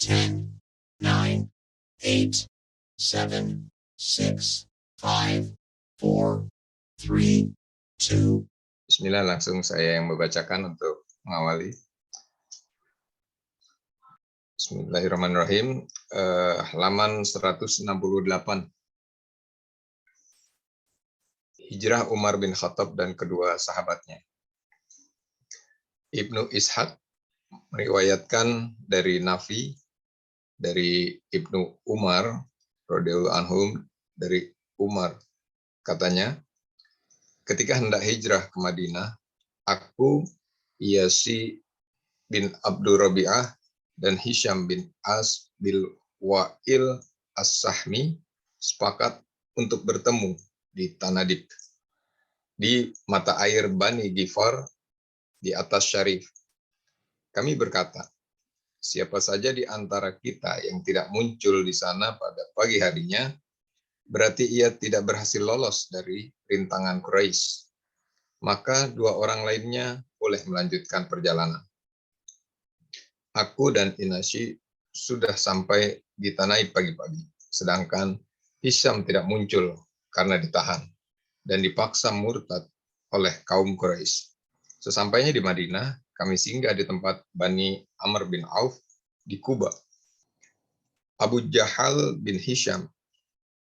10, 9, 8, 7, 6, 5, 4, 3, 2. Bismillah, langsung saya yang membacakan untuk mengawali. Bismillahirrahmanirrahim. Halaman 168. Hijrah Umar bin Khattab dan kedua sahabatnya. Ibnu Ishaq meriwayatkan dari Nafi, dari Ibnu Umar, radhiyallahu anhum, dari Umar. Katanya, ketika hendak hijrah ke Madinah, aku, Iyasi bin Abdur Rabi'ah, dan Hisham bin As bin Wa'il As-Sahmi sepakat untuk bertemu di Tanadib, di mata air Bani Ghifar di atas Syarif. Kami berkata, siapa saja di antara kita yang tidak muncul di sana pada pagi harinya, berarti ia tidak berhasil lolos dari rintangan Quraisy. Maka dua orang lainnya boleh melanjutkan perjalanan. Aku dan Inasyi sudah sampai di Tanaib pagi-pagi, sedangkan Hisham tidak muncul karena ditahan dan dipaksa murtad oleh kaum Quraisy. Sesampainya di Madinah, kami singgah di tempat Bani Amr bin Auf di Kuba. Abu Jahal bin Hisham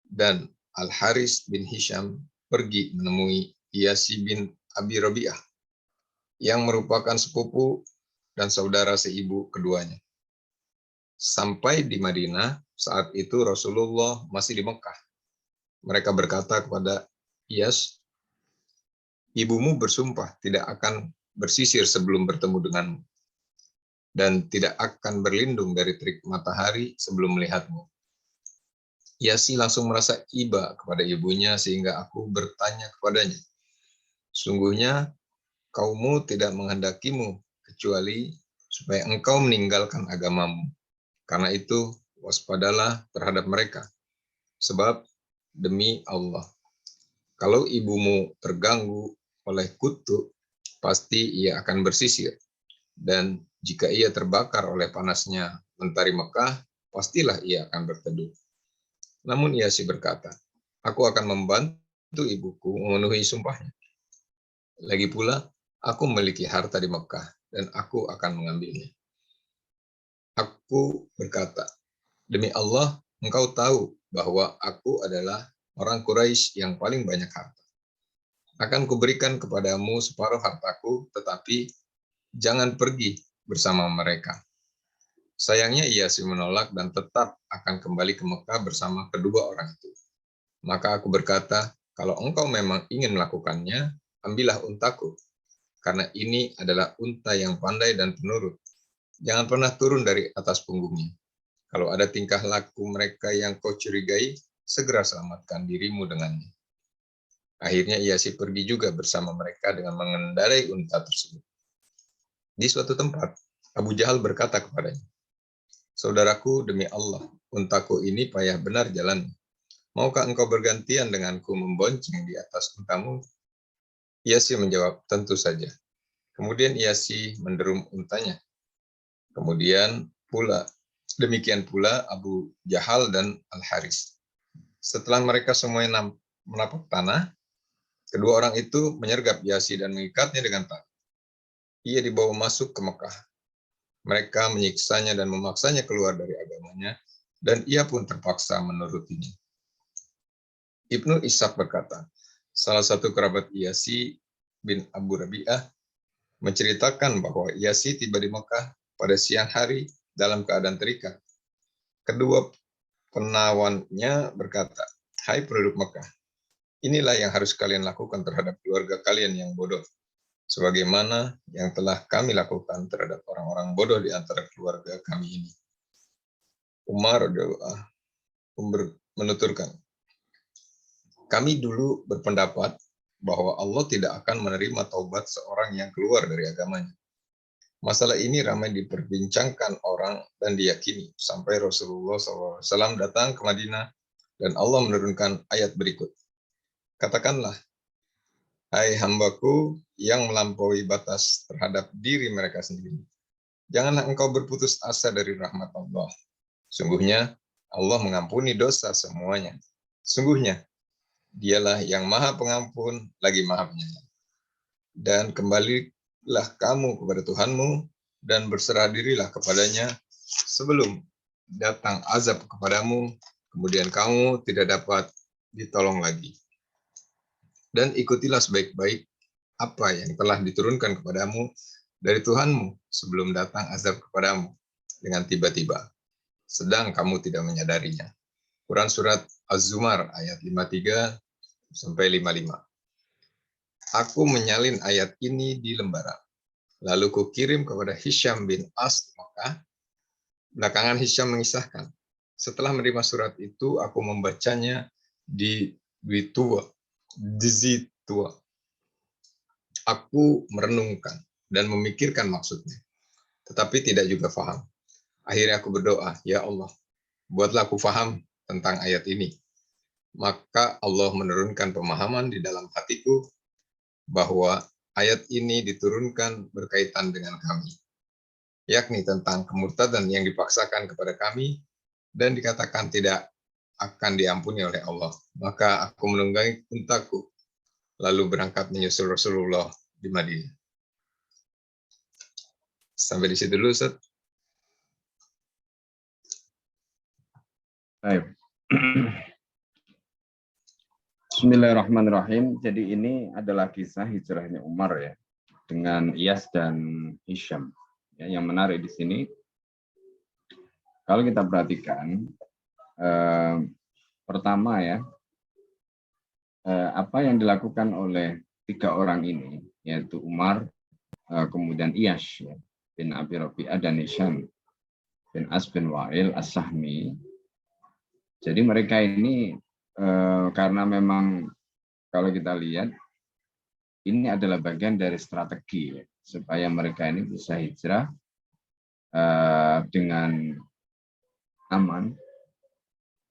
dan Al-Haris bin Hisham pergi menemui Iyasi bin Abi Rabi'ah, yang merupakan sepupu dan saudara seibu keduanya. Sampai di Madinah, saat itu Rasulullah masih di Mekah. Mereka berkata kepada Iyas, ibumu bersumpah tidak akan bersisir sebelum bertemu denganmu, dan tidak akan berlindung dari terik matahari sebelum melihatmu. Iyasi langsung merasa iba kepada ibunya sehingga aku bertanya kepadanya, sungguhnya kaummu tidak menghendakimu kecuali supaya engkau meninggalkan agamamu. Karena itu, waspadalah terhadap mereka. Sebab, demi Allah, kalau ibumu terganggu oleh kutu, pasti ia akan bersisir. Dan jika ia terbakar oleh panasnya mentari Mekah, pastilah ia akan berteduh. Namun ia berkata, aku akan membantu ibuku memenuhi sumpahnya. Lagi pula, aku memiliki harta di Mekah, dan aku akan mengambilnya. Aku berkata, demi Allah, engkau tahu bahwa aku adalah orang Quraisy yang paling banyak harta. Akan kuberikan kepadamu separuh hartaku, tetapi jangan pergi bersama mereka. Sayangnya ia menolak dan tetap akan kembali ke Mekah bersama kedua orang itu. Maka aku berkata, kalau engkau memang ingin melakukannya, ambillah untaku, karena ini adalah unta yang pandai dan penurut. Jangan pernah turun dari atas punggungnya. Kalau ada tingkah laku mereka yang kau curigai, segera selamatkan dirimu dengannya. Akhirnya ia pergi juga bersama mereka dengan mengendarai unta tersebut. Di suatu tempat, Abu Jahal berkata kepadanya, saudaraku, demi Allah, untaku ini payah benar jalannya. Maukah engkau bergantian denganku membonceng di atas untamu? Iyasi menjawab, tentu saja. Kemudian Iyasi menderum untanya. Demikian pula Abu Jahal dan Al-Haris. Setelah mereka semuanya menapak tanah, kedua orang itu menyergap Iyasi dan mengikatnya dengan tali. Ia dibawa masuk ke Mekah. Mereka menyiksanya dan memaksanya keluar dari agamanya, dan ia pun terpaksa menurutinya. Ibnu Ishaq berkata, salah satu kerabat Iyasi bin Abu Rabi'ah menceritakan bahwa Iyasi tiba di Mekah pada siang hari dalam keadaan terikat. Kedua penawannya berkata, hai penduduk Mekah, inilah yang harus kalian lakukan terhadap keluarga kalian yang bodoh, sebagaimana yang telah kami lakukan terhadap orang-orang bodoh di antara keluarga kami ini. Umar menuturkan, kami dulu berpendapat bahwa Allah tidak akan menerima taubat seorang yang keluar dari agamanya. Masalah ini ramai diperbincangkan orang dan diyakini sampai Rasulullah SAW datang ke Madinah dan Allah menurunkan ayat berikut. Katakanlah, hai hambaku yang melampaui batas terhadap diri mereka sendiri. Janganlah engkau berputus asa dari rahmat Allah. Sungguhnya Allah mengampuni dosa semuanya. Sungguhnya Dialah yang Maha Pengampun lagi Maha Penyayang. Dan kembalilah kamu kepada Tuhanmu dan berserah dirilah kepadanya sebelum datang azab kepadamu, kemudian kamu tidak dapat ditolong lagi. Dan ikutilah sebaik-baik apa yang telah diturunkan kepadamu dari Tuhanmu sebelum datang azab kepadamu dengan tiba-tiba, sedang kamu tidak menyadarinya. Quran Surat Az-Zumar ayat 53 sampai 55. Aku menyalin ayat ini di lembaran. Lalu kukirim kepada Hisham bin As di Makkah. Belakangan Hisham mengisahkan, setelah menerima surat itu, aku membacanya di Zitua. Aku merenungkan dan memikirkan maksudnya, tetapi tidak juga faham. Akhirnya aku berdoa, ya Allah, buatlah aku faham tentang ayat ini. Maka Allah menurunkan pemahaman di dalam hatiku bahwa ayat ini diturunkan berkaitan dengan kami, yakni tentang kemurtadan yang dipaksakan kepada kami dan dikatakan tidak akan diampuni oleh Allah. Maka aku menunggangi untaku, lalu berangkat menyusul Rasulullah di Madinah. Sampai di situ dulu, Ustaz. Baik. Bismillahirrahmanirrahim. Jadi ini adalah kisah hijrahnya Umar ya, dengan Iyas dan Hisham. Ya, yang menarik di sini, kalau kita perhatikan, pertama ya, apa yang dilakukan oleh tiga orang ini, yaitu Umar, kemudian Iyas ya, bin Abi Rabi'ah dan Hisham bin As bin Wa'il As-Sahmi. Jadi mereka ini karena memang kalau kita lihat ini adalah bagian dari strategi ya, supaya mereka ini bisa hijrah dengan aman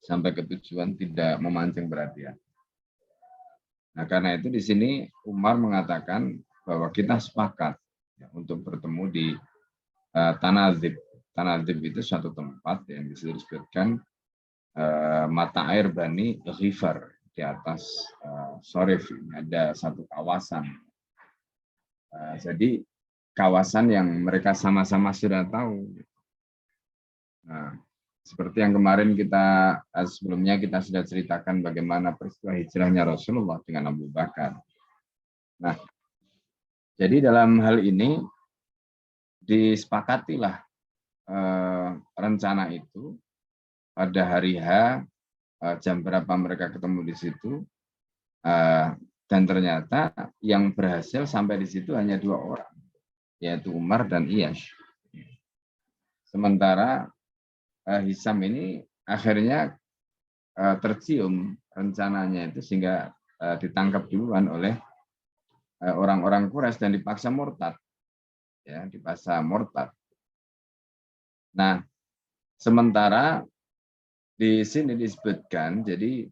sampai ke tujuan, tidak memancing perhatian. Nah, karena itu di sini Umar mengatakan bahwa kita sepakat ya, untuk bertemu di Tanazib. Tanazib itu suatu tempat yang disebutkan mata air Bani Ghifar di atas Sorif. Ada satu kawasan. Jadi kawasan yang mereka sama-sama sudah tahu. Nah, seperti yang kemarin sebelumnya kita sudah ceritakan bagaimana peristiwa hijrahnya Rasulullah dengan Abu Bakar. Nah, jadi dalam hal ini disepakatilah rencana itu pada hari H, jam berapa mereka ketemu di situ, dan ternyata yang berhasil sampai di situ hanya 2 orang, yaitu Umar dan Iyas. Sementara Hisham ini akhirnya tercium rencananya itu sehingga ditangkap duluan oleh orang-orang Quraisy dan dipaksa murtad. Ya, dipaksa murtad. Nah, sementara di sini disebutkan, jadi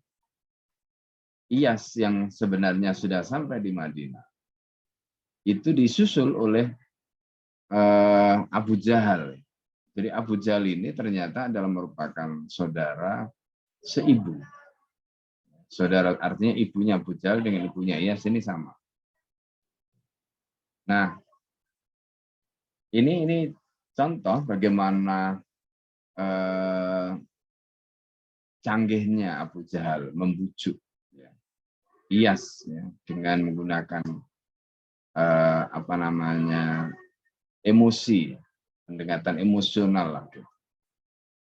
Iyas yang sebenarnya sudah sampai di Madinah, itu disusul oleh Abu Jahal. Jadi Abu Jahal ini ternyata adalah merupakan saudara seibu. Saudara artinya ibunya Abu Jahal dengan ibunya Iyas ini sama. Nah, ini contoh bagaimana canggihnya Abu Jahal membujuk ya, Iyas ya, dengan menggunakan emosi, pendekatan emosional lah.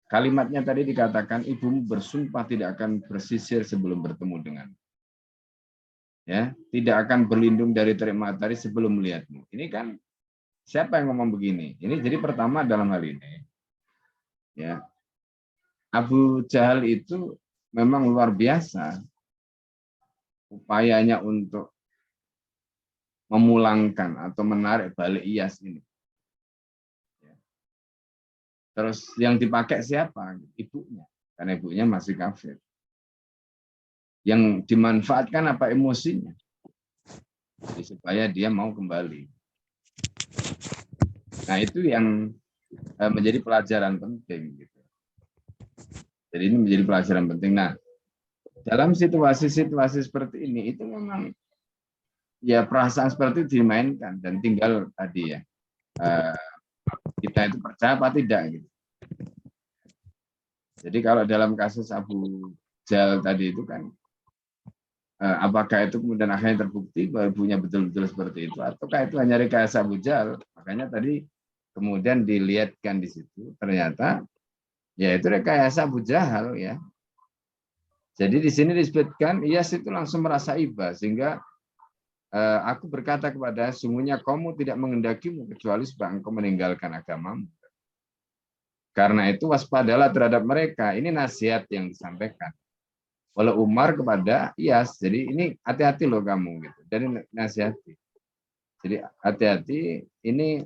Kalimatnya tadi dikatakan, ibumu bersumpah tidak akan bersisir sebelum bertemu dengan, ya, tidak akan berlindung dari terik matahari sebelum melihatmu. Ini kan siapa yang ngomong begini? Ini jadi pertama dalam hal ini, ya, Abu Jahal itu memang luar biasa upayanya untuk memulangkan atau menarik balik Iyas ini. Terus yang dipakai siapa? Ibunya, karena ibunya masih kafir. Yang dimanfaatkan apa? Emosinya, jadi supaya dia mau kembali. Nah, itu yang menjadi pelajaran penting gitu. Jadi ini menjadi pelajaran penting. Nah, dalam situasi-situasi seperti ini itu memang ya perasaan seperti itu dimainkan dan tinggal tadi ya kita itu percaya apa tidak gitu. Jadi kalau dalam kasus Abu Jahal tadi itu kan apakah itu kemudian akhirnya terbukti bahwa ibunya betul-betul seperti itu ataukah itu hanya rekayasa Abu Jahal? Makanya tadi kemudian dilihatkan di situ ternyata ya itu rekayasa Abu Jahal ya. Jadi di sini disebutkan Iyas itu langsung merasa iba sehingga aku berkata kepada sungguhnya kamu tidak mengendakimu kecuali supaya engkau meninggalkan agamamu. Karena itu waspadalah terhadap mereka. Ini nasihat yang disampaikan oleh Umar kepada Iyas. Jadi ini hati-hati loh kamu gitu. Jadi nasihati. Jadi hati-hati ini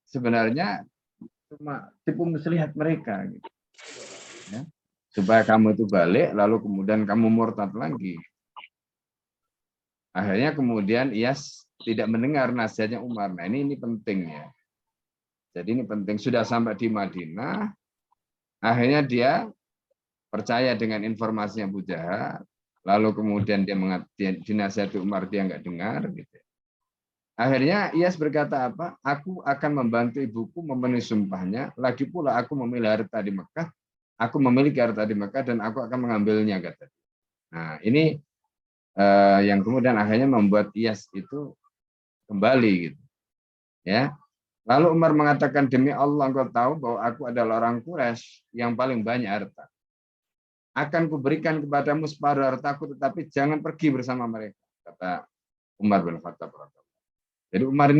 sebenarnya cuma tipu muslihat mereka gitu. Ya. Supaya kamu itu balik lalu kemudian kamu murtad lagi. Akhirnya kemudian Iyas tidak mendengar nasihatnya Umar. Nah ini penting ya. Jadi ini penting. Sudah sampai di Madinah, akhirnya dia percaya dengan informasinya Abu Jahal, lalu kemudian dia dinasihati Umar, dia nggak dengar. Gitu. Akhirnya Iyas berkata apa? Aku akan membantu ibuku memenuhi sumpahnya. Lagi pula aku memilih harta di Mekah. Aku memiliki harta di Mekah dan aku akan mengambilnya kata. Nah ini yang kemudian akhirnya membuat Iyas itu kembali gitu. Ya. Lalu Umar mengatakan demi Allah engkau tahu bahwa aku adalah orang Quraisy yang paling banyak harta. Akan kuberikan kepadamu separuh hartaku tetapi jangan pergi bersama mereka kata Umar bin Khattab. Jadi Umar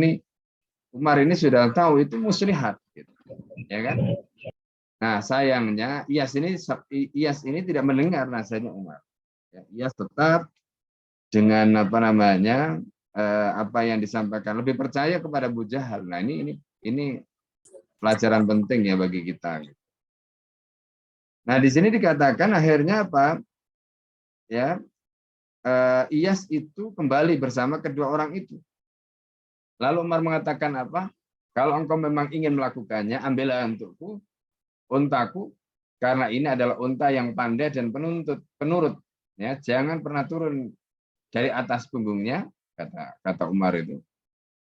ini sudah tahu itu muslihat gitu. Ya kan? Nah, sayangnya Iyas ini tidak mendengar nasihatnya Umar. Ya, Iyas tetap dengan apa yang disampaikan lebih percaya kepada Abu Jahal. Nah, ini pelajaran penting ya bagi kita. Nah, di sini dikatakan akhirnya apa? Ya, Iyas itu kembali bersama kedua orang itu. Lalu Umar mengatakan apa? Kalau engkau memang ingin melakukannya, ambillah untukku untaku karena ini adalah unta yang pandai dan penurut. Ya, jangan pernah turun dari atas punggungnya, kata Umar itu.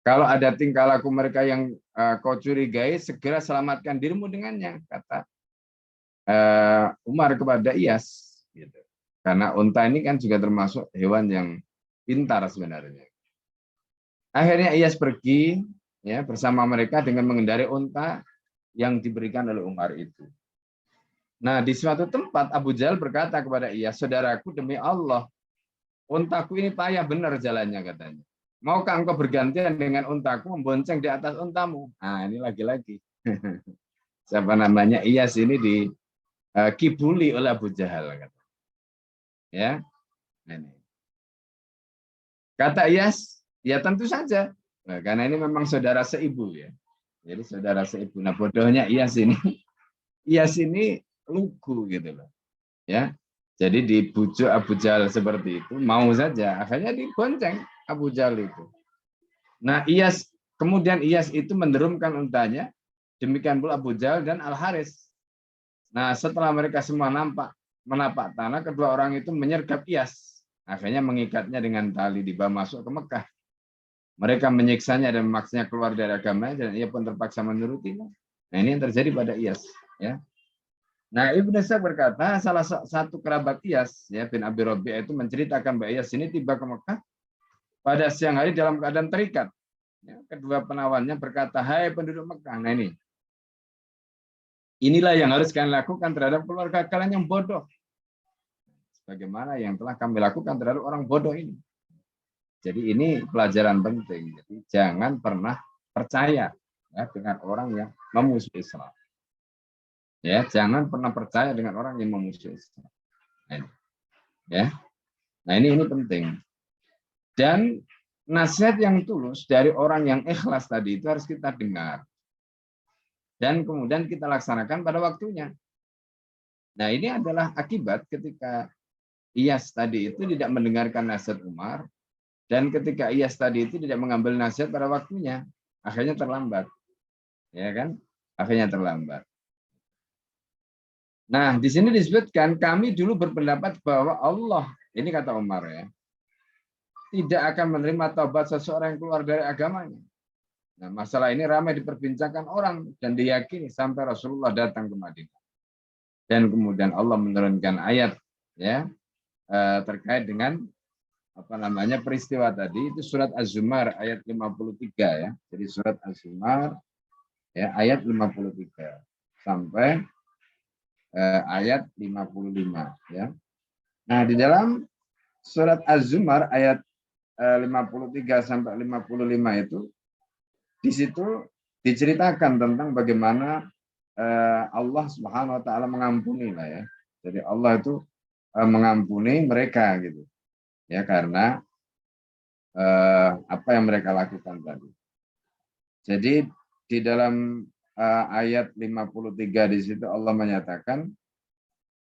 Kalau ada tingkah laku mereka yang kau curigai, segera selamatkan dirimu dengannya, kata Umar kepada Iyas. Gitu. Karena unta ini kan juga termasuk hewan yang pintar sebenarnya. Akhirnya Iyas pergi ya bersama mereka dengan mengendarai unta yang diberikan oleh Umar itu. Nah, di suatu tempat Abu Jahal berkata kepada Iyas, saudaraku demi Allah, untaku ini payah benar jalannya katanya. Maukah engkau bergantian dengan untaku membonceng di atas untamu? Nah, ini lagi-lagi. Siapa namanya? Iyas ini dikibuli oleh Abu Jahal. Ya, ini. Kata Iyas, ya tentu saja. Nah, karena ini memang saudara seibu ya. Jadi saudara seibu. Nah, bodohnya Iyas ini lugu gitu loh. Ya. Jadi dibujuk Abu Jahal seperti itu, mau saja, akhirnya dibonceng Abu Jahal itu. Nah, kemudian Iyas itu menderumkan untanya, demikian pula Abu Jahal dan Al-Haris. Nah, setelah mereka semua menapak tanah, kedua orang itu menyergap Iyas. Akhirnya mengikatnya dengan tali dibawa masuk ke Mekah. Mereka menyiksanya dan memaksanya keluar dari agamanya dan ia pun terpaksa menurutinya. Nah, ini yang terjadi pada Iyas. Ya. Nah, Ibnu Ishaq berkata, salah satu kerabat Iyas, ya, bin Abi Rabi'ah itu menceritakan bahwa Iyas ini tiba ke Mekah pada siang hari dalam keadaan terikat. Ya, kedua penawannya berkata, hai penduduk Mekah. Nah inilah yang harus kalian lakukan terhadap keluarga kalian yang bodoh. Sebagaimana yang telah kami lakukan terhadap orang bodoh ini. Jadi ini pelajaran penting. Jadi jangan pernah percaya ya, dengan orang yang memusuhi Islam. Ya, jangan pernah percaya dengan orang yang memusuhi Islam. Nah, ini penting. Dan nasihat yang tulus dari orang yang ikhlas tadi itu harus kita dengar. Dan kemudian kita laksanakan pada waktunya. Nah, ini adalah akibat ketika Iyas tadi itu tidak mendengarkan nasihat Umar dan ketika Iyas tadi itu tidak mengambil nasihat pada waktunya, akhirnya terlambat. Ya kan? Akhirnya terlambat. Nah, di sini disebutkan kami dulu berpendapat bahwa Allah, ini kata Umar ya, tidak akan menerima taubat seseorang yang keluar dari agamanya. Nah, masalah ini ramai diperbincangkan orang dan diyakini sampai Rasulullah datang ke Madinah. Dan kemudian Allah menurunkan ayat ya terkait dengan apa namanya peristiwa tadi, itu surat Az-Zumar ayat 53 ya. Jadi surat Az-Zumar ya ayat 53 sampai ayat 55 ya. Nah, di dalam surat Az-Zumar ayat 53 sampai 55 itu di situ diceritakan tentang bagaimana Allah Subhanahu wa taala mengampuni lah ya. Jadi Allah itu mengampuni mereka gitu. Ya karena apa yang mereka lakukan tadi. Jadi di dalam ayat 53 di situ Allah menyatakan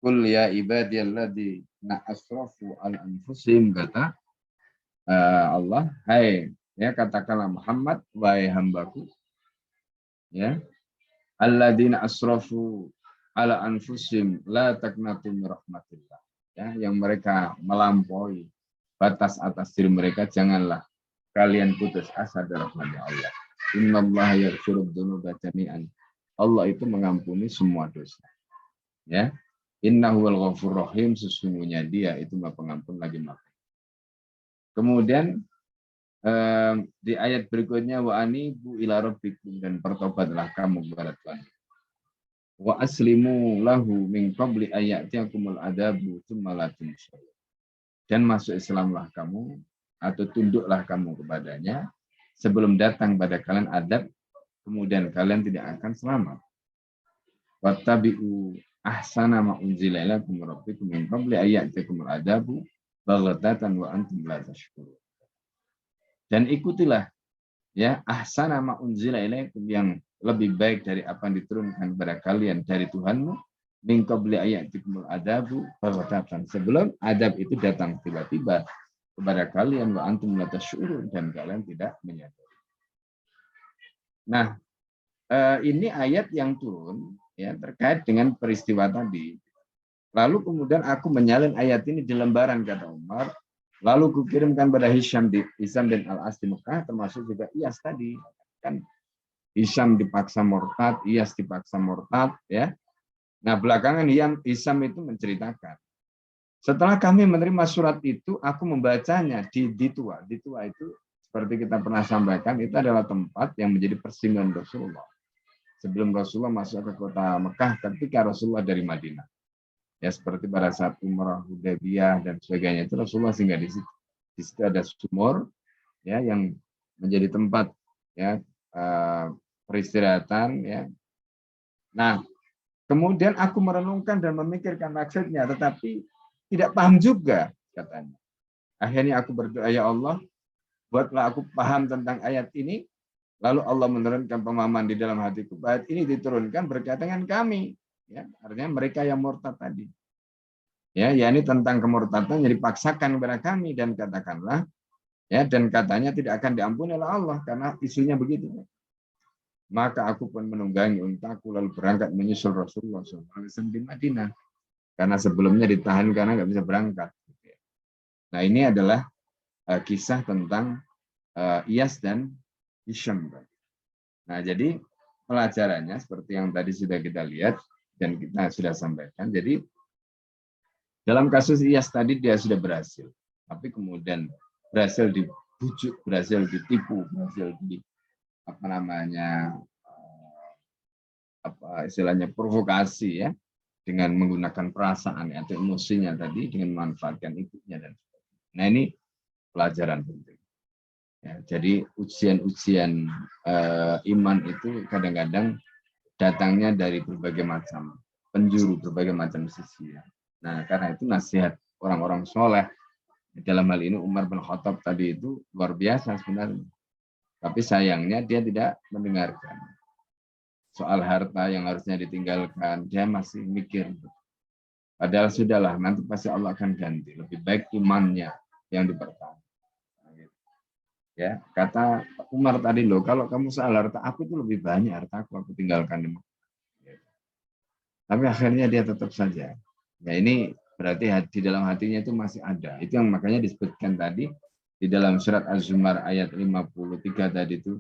Qul ya ibadiyalladzina asrafu ala anfusihim, kata Allah, hai ya katakanlah Muhammad, wahai hambaku ya, alladzina asrafu ala anfusihim la taqnatu min rahmatillah. Ya, yang mereka melampaui batas atas diri mereka, janganlah kalian putus asa dari rahmatnya Allah. Innallaha yaghfiru dzunuba jami'an. Allah itu mengampuni semua dosa. Ya. Innahu wal ghafurur rahim, sesungguhnya Dia itu Maha Pengampun lagi Maha. Kemudian di ayat berikutnya wa anibu ila rabbikum, dan bertobatlah kamu kepada Tuhan. Wa aslimu lahu min qabli ayatiyakumul adabu tsumma la tunsaru. Dan masuk Islamlah kamu atau tunduklah kamu kepadanya sebelum datang pada kalian adab, kemudian kalian tidak akan selamat. Wattabi'u ahsana ma unzila ilaikum rabbikum min qabli ayatiyakumul adabu baghtatan wa antum la tashkurun. Dan ikutilah ya ahsana ma unzila ilaikum, yang lebih baik dari apa yang diturunkan kepada kalian dari Tuhanmu, min qabli ayatikumul adabu baghtatan, sebelum adab itu datang tiba-tiba kepada kalian, wa antum la tashkurun, dan kalian tidak menyadari. Nah, ini ayat yang turun ya terkait dengan peristiwa tadi. Lalu kemudian aku menyalin ayat ini di lembaran, kata Umar. Lalu kukirimkan pada Hisham bin Al-As di Mekah, termasuk juga Iyas tadi. Kan Hisham dipaksa murtad, Iyas dipaksa murtad ya. Nah, belakangan Hisham itu menceritakan, setelah kami menerima surat itu, aku membacanya di Tua. Di Tua itu seperti kita pernah sampaikan, itu adalah tempat yang menjadi persinggahan Rasulullah. Sebelum Rasulullah masuk ke kota Mekah, ketika Rasulullah dari Madinah. Ya, seperti pada saat Umrah Hudaybiyah dan sebagainya, itu Rasulullah singgah di situ. Di situ ada sumur ya yang menjadi tempat ya peristirahatan ya. Nah, kemudian aku merenungkan dan memikirkan maksudnya, tetapi tidak paham juga katanya. Akhirnya aku berdoa, ya Allah, buatlah aku paham tentang ayat ini. Lalu Allah menurunkan pemahaman di dalam hatiku. Ayat ini diturunkan berkaitan dengan kami. Ya, artinya mereka yang murtad tadi. Ya, yakni tentang kemurtadan yang dipaksakan kepada kami, dan katakanlah ya, dan katanya tidak akan diampuni oleh Allah karena isunya begitu. Maka aku pun menunggangi untaku lalu berangkat menyusul Rasulullah SAW di Madinah, karena sebelumnya ditahan karena nggak bisa berangkat. Nah, ini adalah kisah tentang Iyas dan Hisham. Nah, jadi pelajarannya seperti yang tadi sudah kita lihat dan kita sudah sampaikan. Jadi dalam kasus Iyas tadi dia sudah berhasil, tapi kemudian berhasil dibujuk, berhasil ditipu, berhasil di apa namanya istilahnya provokasi ya, dengan menggunakan perasaan atau emosinya tadi, dengan memanfaatkan ibunya dan sebagainya. Nah, ini pelajaran penting. Ya, jadi ujian-ujian iman itu kadang-kadang datangnya dari berbagai macam penjuru, berbagai macam sisi. Ya. Nah, karena itu nasihat orang-orang soleh, dalam hal ini Umar bin Khattab tadi itu luar biasa sebenarnya. Tapi sayangnya dia tidak mendengarkan. Soal harta yang harusnya ditinggalkan, dia masih mikir. Padahal sudahlah, nanti pasti Allah akan ganti. Lebih baik imannya yang dipertahankan. Ya, kata Umar tadi, loh, kalau kamu soal harta, aku itu lebih banyak harta aku tinggalkan di Mekah. Tapi akhirnya dia tetap saja. Ya ini berarti di dalam hatinya itu masih ada. Itu yang makanya disebutkan tadi di dalam surat Az-Zumar ayat 53 tadi itu,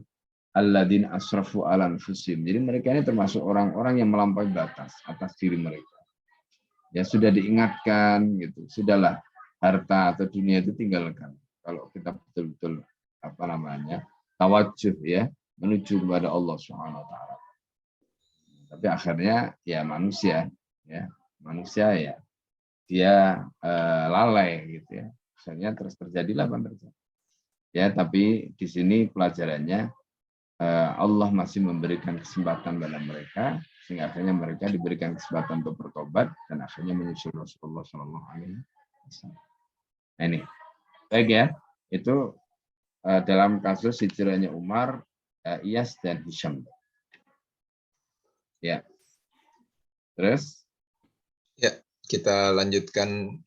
alladzina asrafu ala anfusihim. Jadi mereka ini termasuk orang-orang yang melampaui batas atas diri mereka. Ya sudah diingatkan gitu. Sudahlah, harta atau dunia itu tinggalkan. Kalau kita betul-betul tawajuh ya menuju kepada Allah Subhanahu wa taala. Tapi akhirnya ya manusia ya dia lalai gitu ya. Akhirnya terus terjadilah apa terjadi. Ya, tapi di sini pelajarannya Allah masih memberikan kesempatan pada mereka sehingga akhirnya mereka diberikan kesempatan untuk bertobat dan akhirnya menyusul Rasulullah Shallallahu Alaihi Wasallam. Nah, ini baik ya, itu dalam kasus hijrahnya Umar, Iyas dan Hisham. Ya, terus Ya, kita lanjutkan.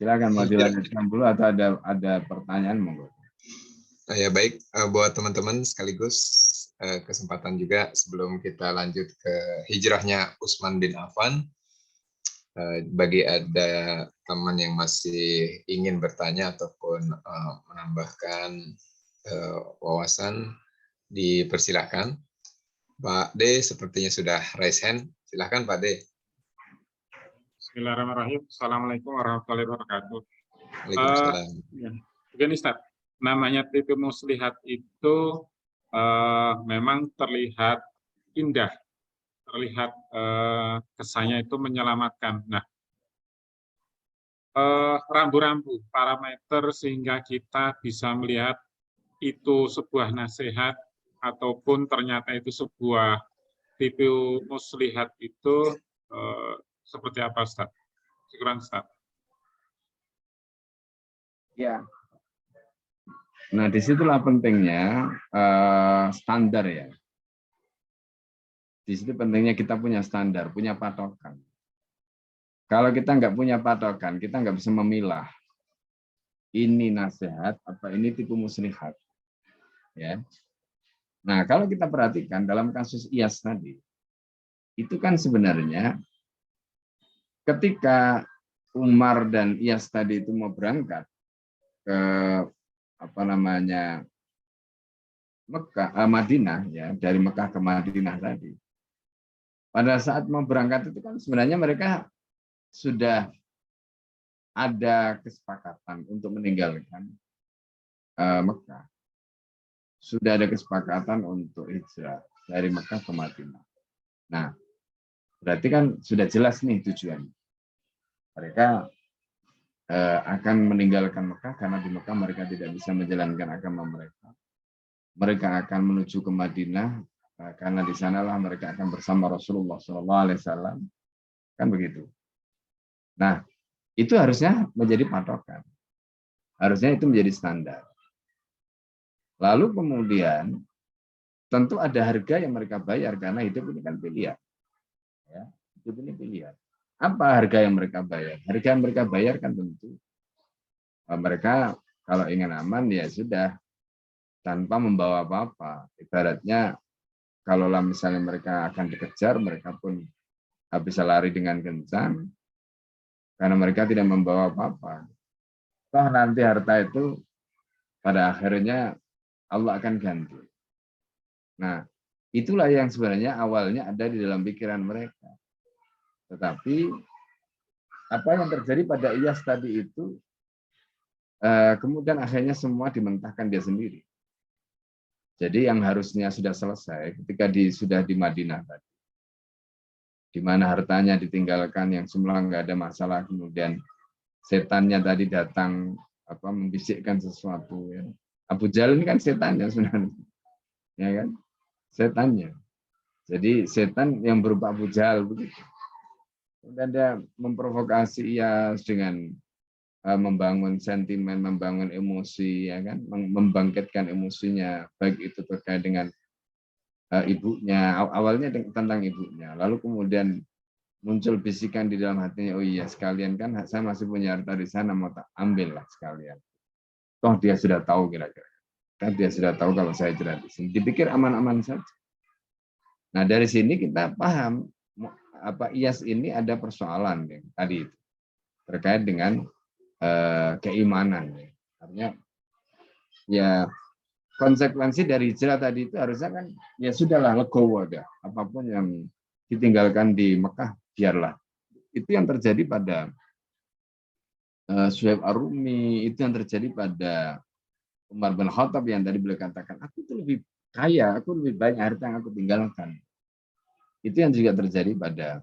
Silakan mau dilanjutkan dulu atau ada pertanyaan monggo. Ya baik, buat teman-teman sekaligus kesempatan juga sebelum kita lanjut ke hijrahnya Utsman bin Affan. Bagi ada teman yang masih ingin bertanya ataupun menambahkan wawasan, dipersilahkan. Pak D sepertinya sudah raise hand. Silahkan Pak D. Bismillahirrahmanirrahim. Assalamualaikum warahmatullahi wabarakatuh. Waalaikumsalam. Begini Ustaz, namanya tipu muslihat itu memang terlihat indah, terlihat kesannya itu menyelamatkan. Nah, rambu-rambu, parameter sehingga kita bisa melihat itu sebuah nasihat ataupun ternyata itu sebuah tipu muslihat itu seperti apa, Ustaz? Syukran, Ustaz. Ya. Nah, disitulah pentingnya standar ya. Di situ pentingnya kita punya standar, punya patokan. Kalau kita nggak punya patokan, kita nggak bisa memilah ini nasihat apa ini tipu muslihat. Ya. Nah, kalau kita perhatikan dalam kasus Iyas tadi, itu kan sebenarnya ketika Umar dan Iyas tadi itu mau berangkat ke Madinah ya, dari Mekah ke Madinah tadi. Pada saat mau berangkat itu kan sebenarnya mereka sudah ada kesepakatan untuk meninggalkan Mekah. Sudah ada kesepakatan untuk hijrah dari Mekah ke Madinah. Nah, berarti kan sudah jelas nih tujuan. Mereka akan meninggalkan Mekah karena di Mekah mereka tidak bisa menjalankan agama mereka. Mereka akan menuju ke Madinah karena di sanalah mereka akan bersama Rasulullah SAW. Kan begitu. Nah, itu harusnya menjadi patokan. Harusnya itu menjadi standar. Lalu kemudian tentu ada harga yang mereka bayar karena hidup ini kan pilihan. Ya, hidup ini pilihan. Apa harga yang mereka bayar? Harga yang mereka bayar kan tentu mereka kalau ingin aman ya sudah tanpa membawa apa-apa. Ibaratnya kalau misalnya mereka akan dikejar, mereka pun bisa lari dengan kencang karena mereka tidak membawa apa-apa. Toh nanti harta itu pada akhirnya Allah akan ganti. Nah, itulah yang sebenarnya awalnya ada di dalam pikiran mereka. Tetapi apa yang terjadi pada Iyas tadi itu kemudian akhirnya semua dimentahkan dia sendiri. Jadi yang harusnya sudah selesai ketika sudah di Madinah tadi, di mana hartanya ditinggalkan yang semula nggak ada masalah, kemudian setannya tadi datang membisikkan sesuatu. Ya. Abu Jahal ini kan setannya sebenarnya, ya kan? Setannya. Jadi setan yang berupa Abu Jahal begitu. Dan dia memprovokasi Iyas dengan membangun sentimen, membangun emosi, ya kan, membangkitkan emosinya, baik itu terkait dengan ibunya, awalnya tentang ibunya, lalu kemudian muncul bisikan di dalam hatinya, oh iya sekalian kan saya masih punya harta di sana, mau tak ambil lah sekalian. Toh dia sudah tahu kira-kira, kan dia sudah tahu kalau saya jerat di sini, dipikir aman-aman saja. Nah, dari sini kita paham apa IAS ini ada persoalan ya, tadi itu, terkait dengan keimanan. Artinya ya konsekuensi dari hijrah tadi itu harusnya kan ya sudahlah, legowo aja. Apapun yang ditinggalkan di Mekah biarlah. Itu yang terjadi pada Suhaib Ar-Rumi, itu yang terjadi pada Umar bin Khattab yang tadi beliau katakan, aku itu lebih kaya, aku lebih banyak harta yang aku tinggalkan. Itu yang juga terjadi pada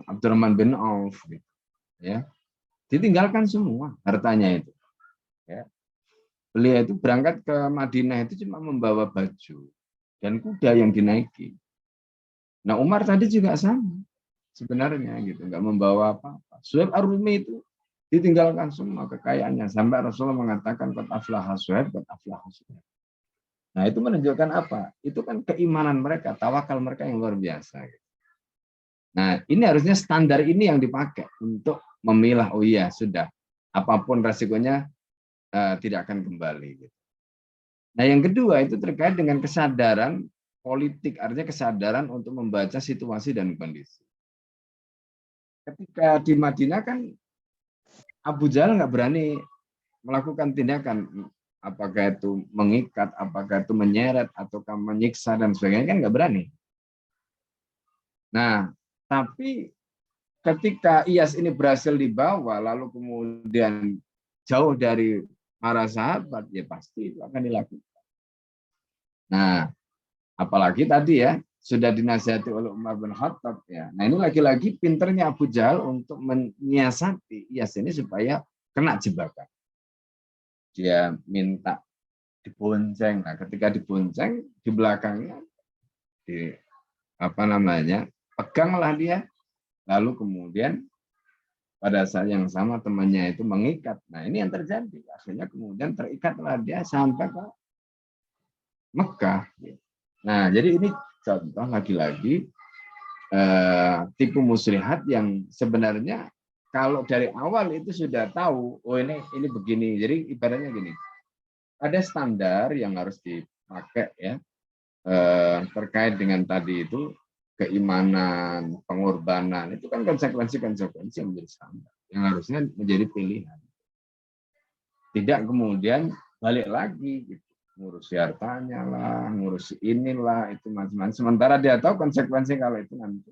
Abdurrahman bin Auf, gitu, ya. Ditinggalkan semua hartanya itu. Ya. Beliau itu berangkat ke Madinah itu cuma membawa baju dan kuda yang dinaiki. Nah, Umar tadi juga sama sebenarnya gitu, nggak membawa apa-apa. Suhaib Ar-Rumi itu ditinggalkan semua kekayaannya sampai Rasulullah mengatakan qad aflaha Suhaib, qad aflaha Suhaib. Nah, itu menunjukkan apa? Itu kan keimanan mereka, tawakal mereka yang luar biasa. Nah, ini harusnya standar ini yang dipakai untuk memilah, oh iya sudah, apapun resikonya tidak akan kembali. Nah, yang kedua itu terkait dengan kesadaran politik, artinya kesadaran untuk membaca situasi dan kondisi. Ketika di Madinah kan Abu Jahal nggak berani melakukan tindakan, apakah itu mengikat, apakah itu menyeret, ataukah menyiksa dan sebagainya, kan nggak berani. Nah, tapi ketika IAS ini berhasil dibawa, lalu kemudian jauh dari para sahabat, ya pasti itu akan dilakukan. Nah, apalagi tadi ya, sudah dinasihati oleh Umar bin Khattab ya. Nah, ini lagi-lagi pinternya Abu Jahal untuk menyiasati IAS ini supaya kena jebakan. Dia minta dibonceng. Nah, ketika dibonceng di belakangnya peganglah dia, lalu kemudian pada saat yang sama temannya itu mengikat. Nah, ini yang terjadi. Akhirnya kemudian terikatlah dia sampai ke Mekah. Nah, jadi ini contoh lagi-lagi tipu muslihat yang sebenarnya kalau dari awal itu sudah tahu, oh ini begini. Jadi ibaratnya gini, ada standar yang harus dipakai ya terkait dengan tadi itu keimanan, pengorbanan, itu kan konsekuensi-konsekuensi yang menjadi standar, yang harusnya menjadi pilihan. Tidak kemudian balik lagi gitu, ngurusi hartanya lah, ngurusi inilah, itu macam-macam. Sementara dia tahu konsekuensi kalau itu nanti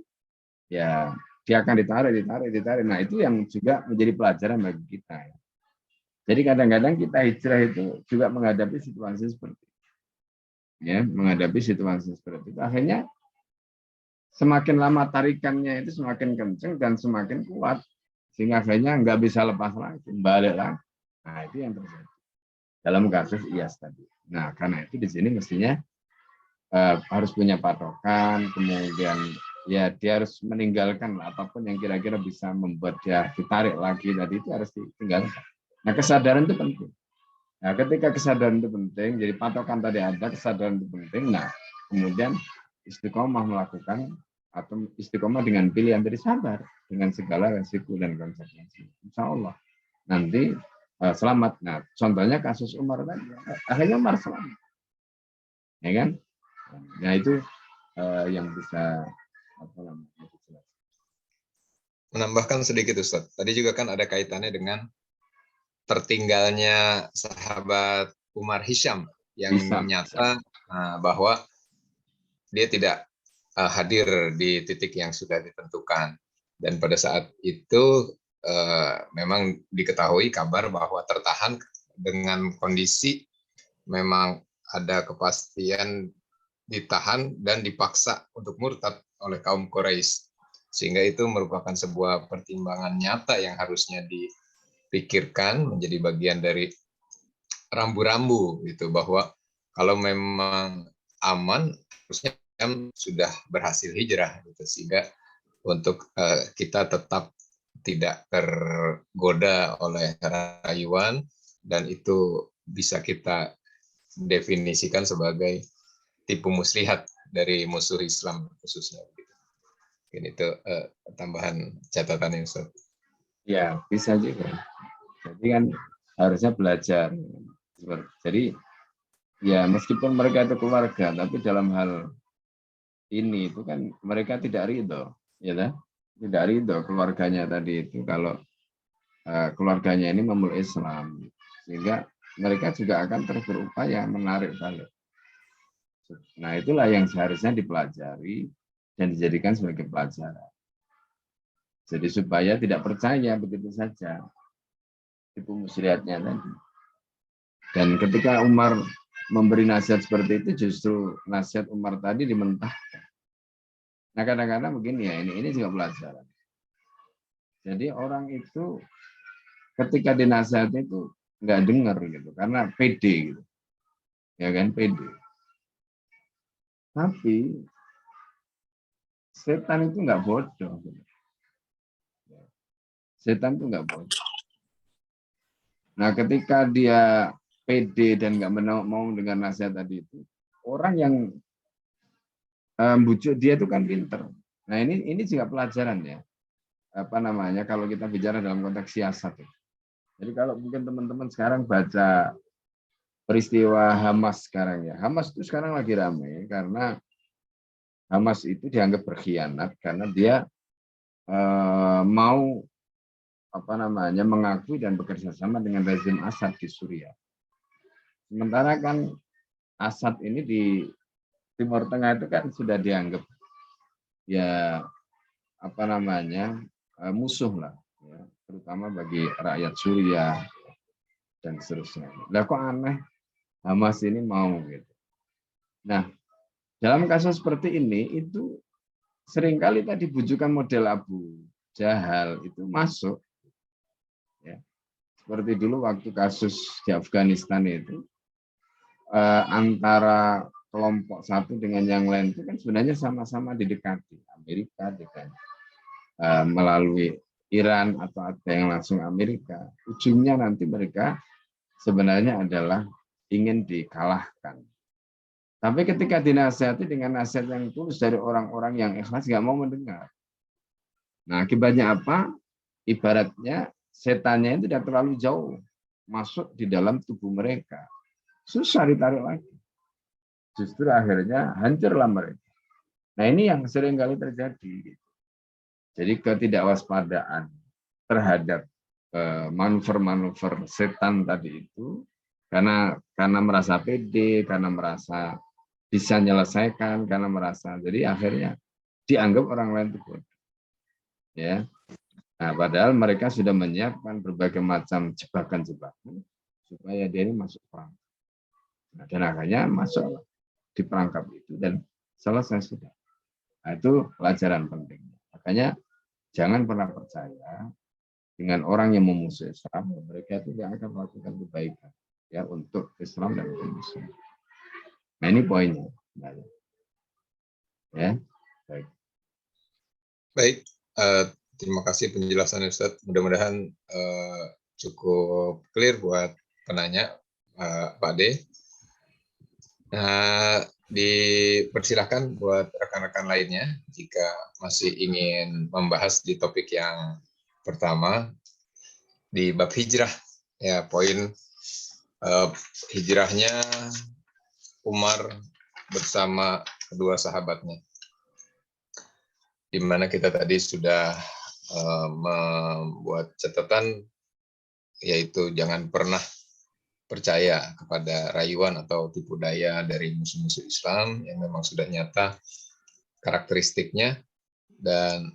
ya dia akan ditarik. Nah, itu yang juga menjadi pelajaran bagi kita. Ya. Jadi kadang-kadang kita hijrah itu juga menghadapi situasi seperti itu. Ya, menghadapi situasi seperti itu. Akhirnya semakin lama tarikannya itu semakin kencang dan semakin kuat. Sehingga akhirnya nggak bisa lepas lagi, balik lagi. Nah, itu yang terjadi dalam kasus IAS tadi. Nah, karena itu di sini mestinya harus punya patokan, kemudian ya dia harus meninggalkan apapun yang kira-kira bisa membuat dia ditarik lagi tadi itu harus ditinggalkan. Nah, kesadaran itu penting. Nah, ketika kesadaran itu penting, jadi patokan tadi ada, kesadaran itu penting. Nah, kemudian istiqomah melakukan atau istiqomah dengan pilihan dari sabar dengan segala resiko dan konsekuensi. Insya Allah nanti selamat. Nah, contohnya kasus Umar tadi, akhirnya Umar selamat, ya kan? Nah, itu yang bisa Menambahkan sedikit Ustaz. Tadi juga kan ada kaitannya dengan tertinggalnya sahabat Umar Hisham yang nyata bahwa dia tidak hadir di titik yang sudah ditentukan. Dan pada saat itu memang diketahui kabar bahwa tertahan dengan kondisi memang ada kepastian ditahan dan dipaksa untuk murtad oleh kaum Quraisy. Sehingga itu merupakan sebuah pertimbangan nyata yang harusnya dipikirkan menjadi bagian dari rambu-rambu gitu, bahwa kalau memang aman harusnya kan sudah berhasil hijrah gitu, sehingga untuk kita tetap tidak tergoda oleh rayuan, dan itu bisa kita definisikan sebagai tipu muslihat dari musuh Islam khususnya. Ini itu tambahan catatan yang ya bisa juga. Jadi kan harusnya belajar. Jadi ya meskipun mereka itu keluarga, tapi dalam hal ini itu kan mereka tidak ridho, ya kan? Tidak ridho keluarganya tadi itu kalau keluarganya ini memeluk Islam, sehingga mereka juga akan terus berupaya menarik balik. Nah, itulah yang seharusnya dipelajari dan dijadikan sebagai pelajaran. Jadi supaya tidak percaya begitu saja tipu muslihatnya tadi. Dan ketika Umar memberi nasihat seperti itu, justru nasihat Umar tadi dimentahkan. Nah, kadang-kadang begini ya, ini juga pelajaran. Jadi orang itu ketika dinasihati itu nggak dengar gitu, karena pede gitu, ya kan, pede. Tapi setan itu nggak bodoh. Gitu. Setan itu nggak bodoh. Nah, ketika dia pede dan nggak mau dengan nasihat tadi itu, orang yang bujuk dia itu kan pinter. Nah, ini juga pelajaran ya. Apa namanya kalau kita bicara dalam konteks siasat. Ya. Jadi kalau mungkin teman-teman sekarang baca peristiwa Hamas sekarang ya. Hamas itu sekarang lagi ramai karena Hamas itu dianggap berkhianat karena dia mau apa namanya mengakui dan bekerja sama dengan rezim Assad di Suriah. Sementara kan Assad ini di Timur Tengah itu kan sudah dianggap ya apa namanya musuh lah, ya, terutama bagi rakyat Suriah dan seterusnya. Lah kok aneh Hamas ini mau gitu. Nah, dalam kasus seperti ini itu seringkali tadi bujukan model Abu Jahal itu masuk. Ya. Seperti dulu waktu kasus di Afghanistan itu antara kelompok satu dengan yang lain itu kan sebenarnya sama-sama didekati. Amerika dengan melalui Iran atau ada yang langsung Amerika. Ujungnya nanti mereka sebenarnya adalah ingin dikalahkan. Tapi ketika dinasihati dengan nasihat yang tulus dari orang-orang yang ikhlas nggak mau mendengar. Nah, akibatnya apa? Ibaratnya setannya itu tidak terlalu jauh masuk di dalam tubuh mereka. Susah ditarik lagi. Justru akhirnya hancurlah mereka. Nah, ini yang sering kali terjadi. Jadi ketidakwaspadaan terhadap manuver-manuver setan tadi itu karena merasa pede, karena merasa bisa menyelesaikan, karena merasa jadi akhirnya dianggap orang lain itu bodoh. Ya. Nah, padahal mereka sudah menyiapkan berbagai macam jebakan-jebakan supaya dia ini masuk perang. Nah, dan akhirnya masuk di perangkap itu dan selesai sudah. Nah, itu pelajaran penting. Makanya jangan pernah percaya dengan orang yang memusuhi Islam, mereka itu tidak akan melakukan kebaikan ya untuk Islam dan untuk Muslim. Nah, ini poinnya. Ya, baik. Baik, terima kasih penjelasan Ustaz. Mudah-mudahan cukup clear buat penanya, Pak D. Nah, dipersilahkan buat rekan-rekan lainnya jika masih ingin membahas di topik yang pertama di bab hijrah. Ya, poin hijrahnya Umar bersama kedua sahabatnya. Di mana kita tadi sudah membuat catatan yaitu jangan pernah percaya kepada rayuan atau tipu daya dari musuh-musuh Islam yang memang sudah nyata karakteristiknya, dan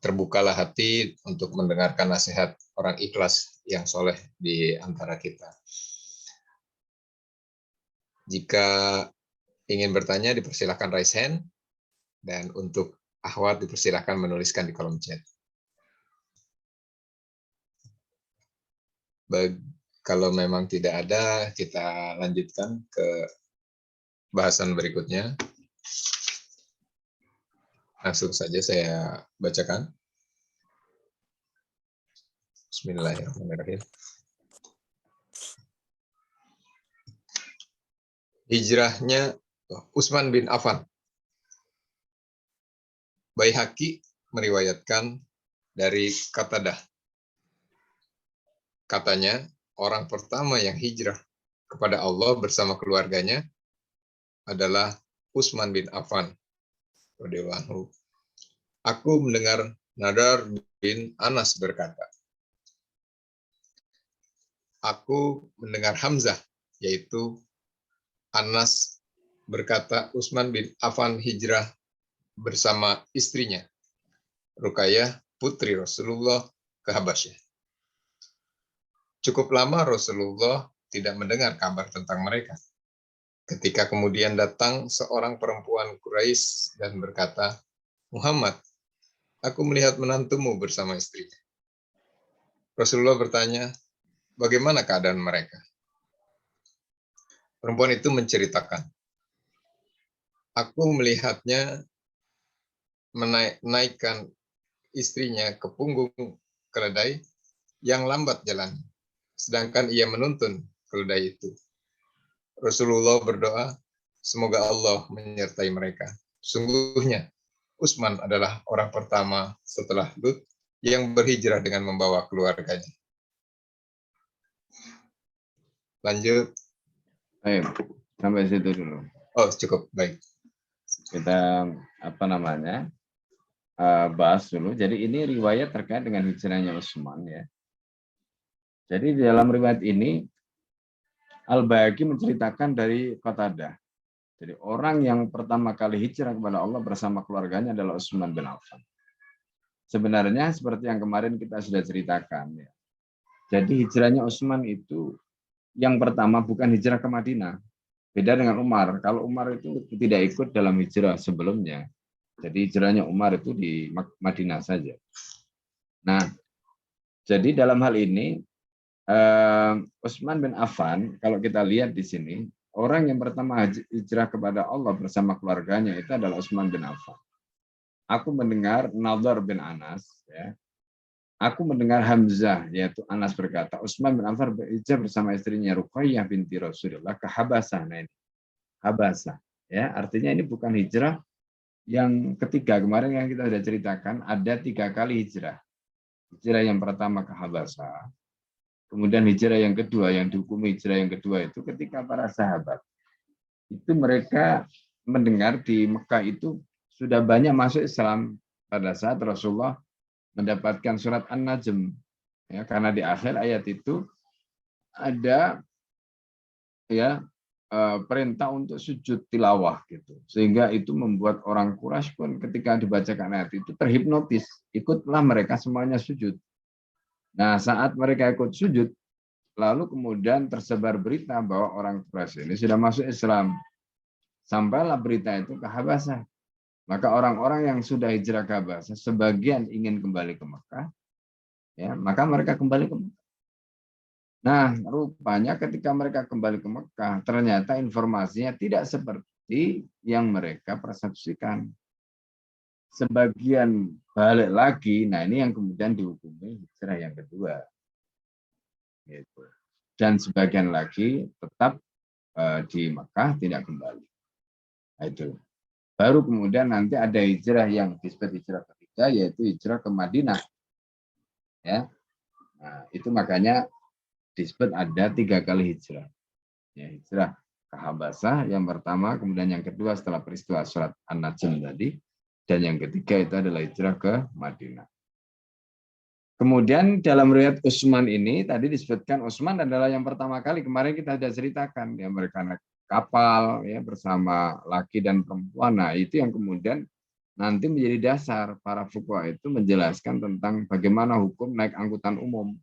terbukalah hati untuk mendengarkan nasihat orang ikhlas yang soleh di antara kita. Jika ingin bertanya dipersilakan raise hand, dan untuk akhwat dipersilakan menuliskan di kolom chat. Kalau memang tidak ada, kita lanjutkan ke bahasan berikutnya. Langsung saja saya bacakan. Bismillahirrahmanirrahim. Hijrahnya Utsman bin Affan. Baihaqi meriwayatkan dari Qatadah. Katanya, orang pertama yang hijrah kepada Allah bersama keluarganya adalah Utsman bin Affan radhiyallahu anhu. Aku mendengar Nadar bin Anas berkata, aku mendengar Hamzah, yaitu Anas berkata Utsman bin Affan hijrah bersama istrinya, Ruqayyah, putri Rasulullah, ke Habasyah. Cukup lama Rasulullah tidak mendengar kabar tentang mereka. Ketika kemudian datang seorang perempuan Quraisy dan berkata, Muhammad, aku melihat menantumu bersama istrinya. Rasulullah bertanya, bagaimana keadaan mereka? Perempuan itu menceritakan, aku melihatnya menaikkan istrinya ke punggung keledai yang lambat jalan, sedangkan ia menuntun keledai itu. Rasulullah berdoa, semoga Allah menyertai mereka. Sungguhnya, Utsman adalah orang pertama setelah Lut yang berhijrah dengan membawa keluarganya. Lanjut. Baik, sampai situ dulu. Oh, cukup. Baik. Kita bahas dulu. Jadi ini riwayat terkait dengan hijrahnya Utsman ya. Jadi di dalam riwayat ini Al-Baihaqi menceritakan dari Qatadah. Jadi orang yang pertama kali hijrah kepada Allah bersama keluarganya adalah Utsman bin Affan. Sebenarnya seperti yang kemarin kita sudah ceritakan ya. Jadi hijrahnya Utsman itu yang pertama bukan hijrah ke Madinah. Beda dengan Umar. Kalau Umar itu tidak ikut dalam hijrah sebelumnya. Jadi hijrahnya Umar itu di Madinah saja. Nah, jadi dalam hal ini Utsman bin Affan, kalau kita lihat di sini, orang yang pertama hijrah kepada Allah bersama keluarganya itu adalah Utsman bin Affan. Aku mendengar Nadar bin Anas, ya. Aku mendengar Hamzah, yaitu Anas berkata, Utsman bin Affan berhijrah bersama istrinya Ruqayyah binti Rasulullah ke Habasah. Nah ini, Habasah, ya, artinya ini bukan hijrah yang ketiga. Kemarin yang kita sudah ceritakan ada 3 kali hijrah. Hijrah yang pertama ke Habasah, kemudian hijrah yang kedua, yang dihukumi hijrah yang kedua itu ketika para sahabat itu mereka mendengar di Mekah itu sudah banyak masuk Islam pada saat Rasulullah mendapatkan surat An-Najm, ya, karena di akhir ayat itu ada ya perintah untuk sujud tilawah gitu, sehingga itu membuat orang Quraisy pun ketika dibacakan ayat itu terhipnotis, ikutlah mereka semuanya sujud. Nah, saat mereka ikut sujud, lalu kemudian tersebar berita bahwa orang Quraisy ini sudah masuk Islam. Sampailah berita itu ke Habasah. Maka orang-orang yang sudah hijrah ke Habasah, sebagian ingin kembali ke Mekah, ya, maka mereka kembali ke Mekah. Nah, rupanya ketika mereka kembali ke Mekah, ternyata informasinya tidak seperti yang mereka persepsikan. Sebagian balik lagi, nah ini yang kemudian dihukumi hijrah yang kedua. Gitu. Dan sebagian lagi tetap di Mekah tidak kembali. Nah, itu. Baru kemudian nanti ada hijrah yang disebut hijrah ketiga, yaitu hijrah ke Madinah. Ya, nah, itu makanya disebut ada 3 kali hijrah. Ya, hijrah ke Habasah yang pertama, kemudian yang kedua setelah peristiwa surat An-Najm tadi, dan yang ketiga itu adalah hijrah ke Madinah. Kemudian dalam riwayat Utsman ini tadi disebutkan Utsman adalah yang pertama kali, kemarin kita sudah ceritakan ya, mereka naik kapal ya bersama laki dan perempuan. Nah, itu yang kemudian nanti menjadi dasar para fuqaha itu menjelaskan tentang bagaimana hukum naik angkutan umum.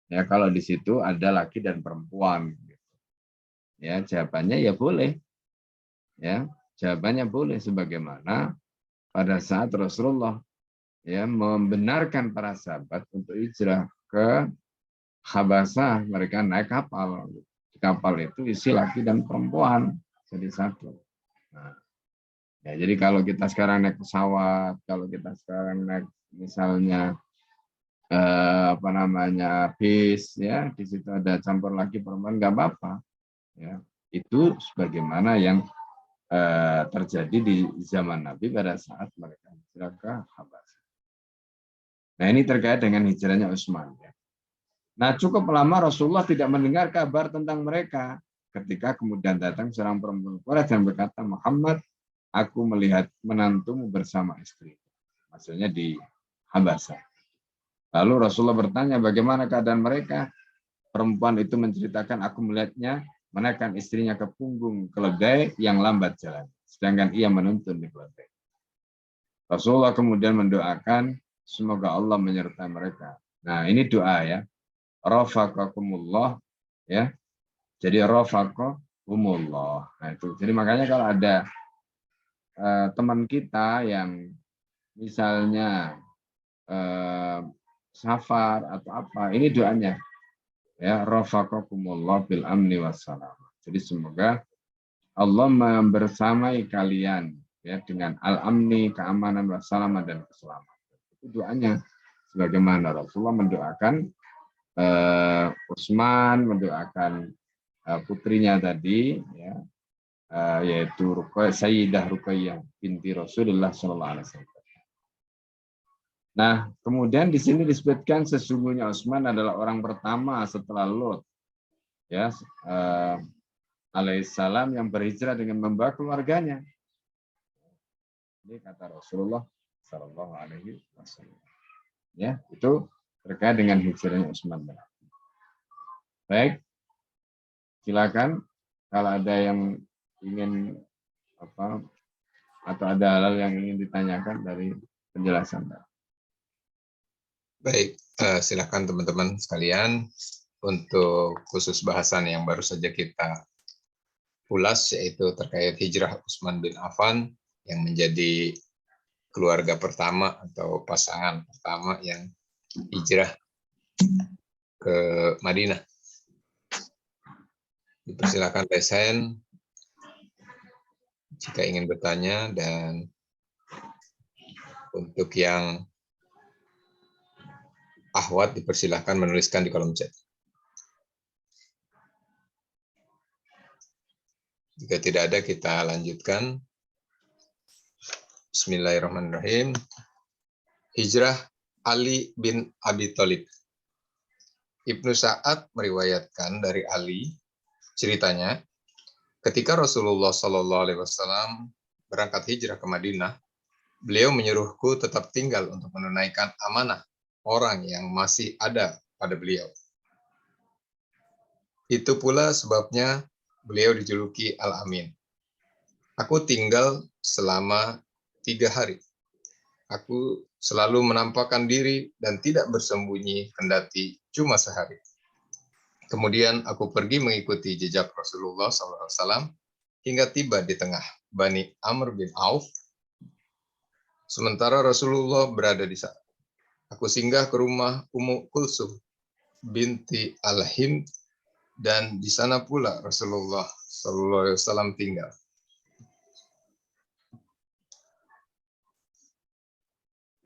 Ya, kalau di situ ada laki dan perempuan. Ya, jawabannya ya boleh. Ya, jawabannya boleh sebagaimana pada saat Rasulullah ya membenarkan para sahabat untuk hijrah ke Habasah, mereka naik kapal. Di kapal itu isi laki dan perempuan jadi satu. Nah, ya, jadi kalau kita sekarang naik pesawat, kalau kita sekarang naik misalnya bis, ya di situ ada campur laki perempuan nggak apa-apa. Ya, itu sebagaimana yang terjadi di zaman Nabi pada saat mereka hijrah ke Habasah. Nah, ini terkait dengan hijrahnya Utsman. Ya. Nah, cukup lama Rasulullah tidak mendengar kabar tentang mereka. Ketika kemudian datang seorang perempuan Quraisy dan berkata, Muhammad, aku melihat menantumu bersama istri. Maksudnya di Habasah. Lalu Rasulullah bertanya, bagaimana keadaan mereka? Perempuan itu menceritakan, aku melihatnya menaikkan istrinya ke punggung keledai yang lambat jalan. Sedangkan ia menuntun di keledai. Rasulullah kemudian mendoakan, semoga Allah menyertai mereka. Nah, ini doa ya. Rafaqakumullah ya. Jadi rafaqakumullah. Nah, itu. Jadi makanya kalau ada teman kita yang misalnya safar atau apa, ini doanya ya, rafaqakumullah bil amni wassalam. Jadi semoga Allah membersamai kalian ya dengan al-amni, keamanan wassalam dan keselamatan. Itu doanya sebagaimana Rasulullah mendoakan Utsman, mendoakan putrinya tadi ya, yaitu Sayyidah Ruqayyah binti Rasulullah SAW. Nah, kemudian di sini disebutkan sesungguhnya Utsman adalah orang pertama setelah Lot, ya, alaihissalam yang berhijrah dengan membawa keluarganya. Ini kata Rasulullah Shallallahu Alaihi Wasallam. Ya, itu terkait dengan hijrahnya Utsman. Baik, silakan kalau ada yang ingin apa atau ada hal yang ingin ditanyakan dari penjelasan. Baik, silakan teman-teman sekalian untuk khusus bahasan yang baru saja kita ulas, yaitu terkait hijrah Utsman bin Affan yang menjadi keluarga pertama atau pasangan pertama yang hijrah ke Madinah. Dipersilakan raise hand jika ingin bertanya, dan untuk yang akhwat dipersilakan menuliskan di kolom chat. Jika tidak ada, kita lanjutkan. Bismillahirrahmanirrahim. Hijrah Ali bin Abi Thalib. Ibnu Sa'ad meriwayatkan dari Ali, ceritanya, ketika Rasulullah SAW berangkat hijrah ke Madinah, beliau menyuruhku tetap tinggal untuk menunaikan amanah orang yang masih ada pada beliau. Itu pula sebabnya beliau dijuluki Al-Amin. Aku tinggal selama 3 hari. Aku selalu menampakkan diri dan tidak bersembunyi kendati cuma sehari. Kemudian aku pergi mengikuti jejak Rasulullah SAW hingga tiba di tengah Bani Amr bin Auf. Sementara Rasulullah berada di sana, aku singgah ke rumah Ummu Kulsum binti Al-Hind, dan di sana pula Rasulullah SAW tinggal.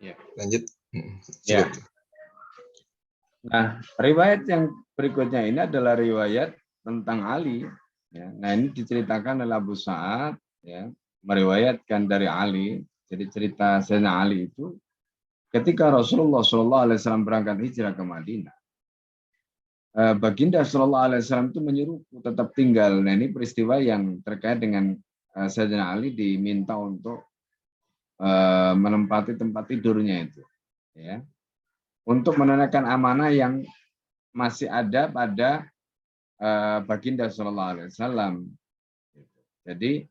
Ya. Lanjut. Ya. Nah, riwayat yang berikutnya ini adalah riwayat tentang Ali. Ya. Nah, ini diceritakan oleh Abu Sa'ad, ya, meriwayatkan dari Ali. Jadi cerita Sayyidina Ali itu ketika Rasulullah SAW berangkat hijrah ke Madinah, Baginda SAW itu menyuruhku tetap tinggal. Nah, ini peristiwa yang terkait dengan Sayyidina Ali diminta untuk menempati tempat tidurnya itu, ya, untuk menunaikan amanah yang masih ada pada Baginda SAW. Jadi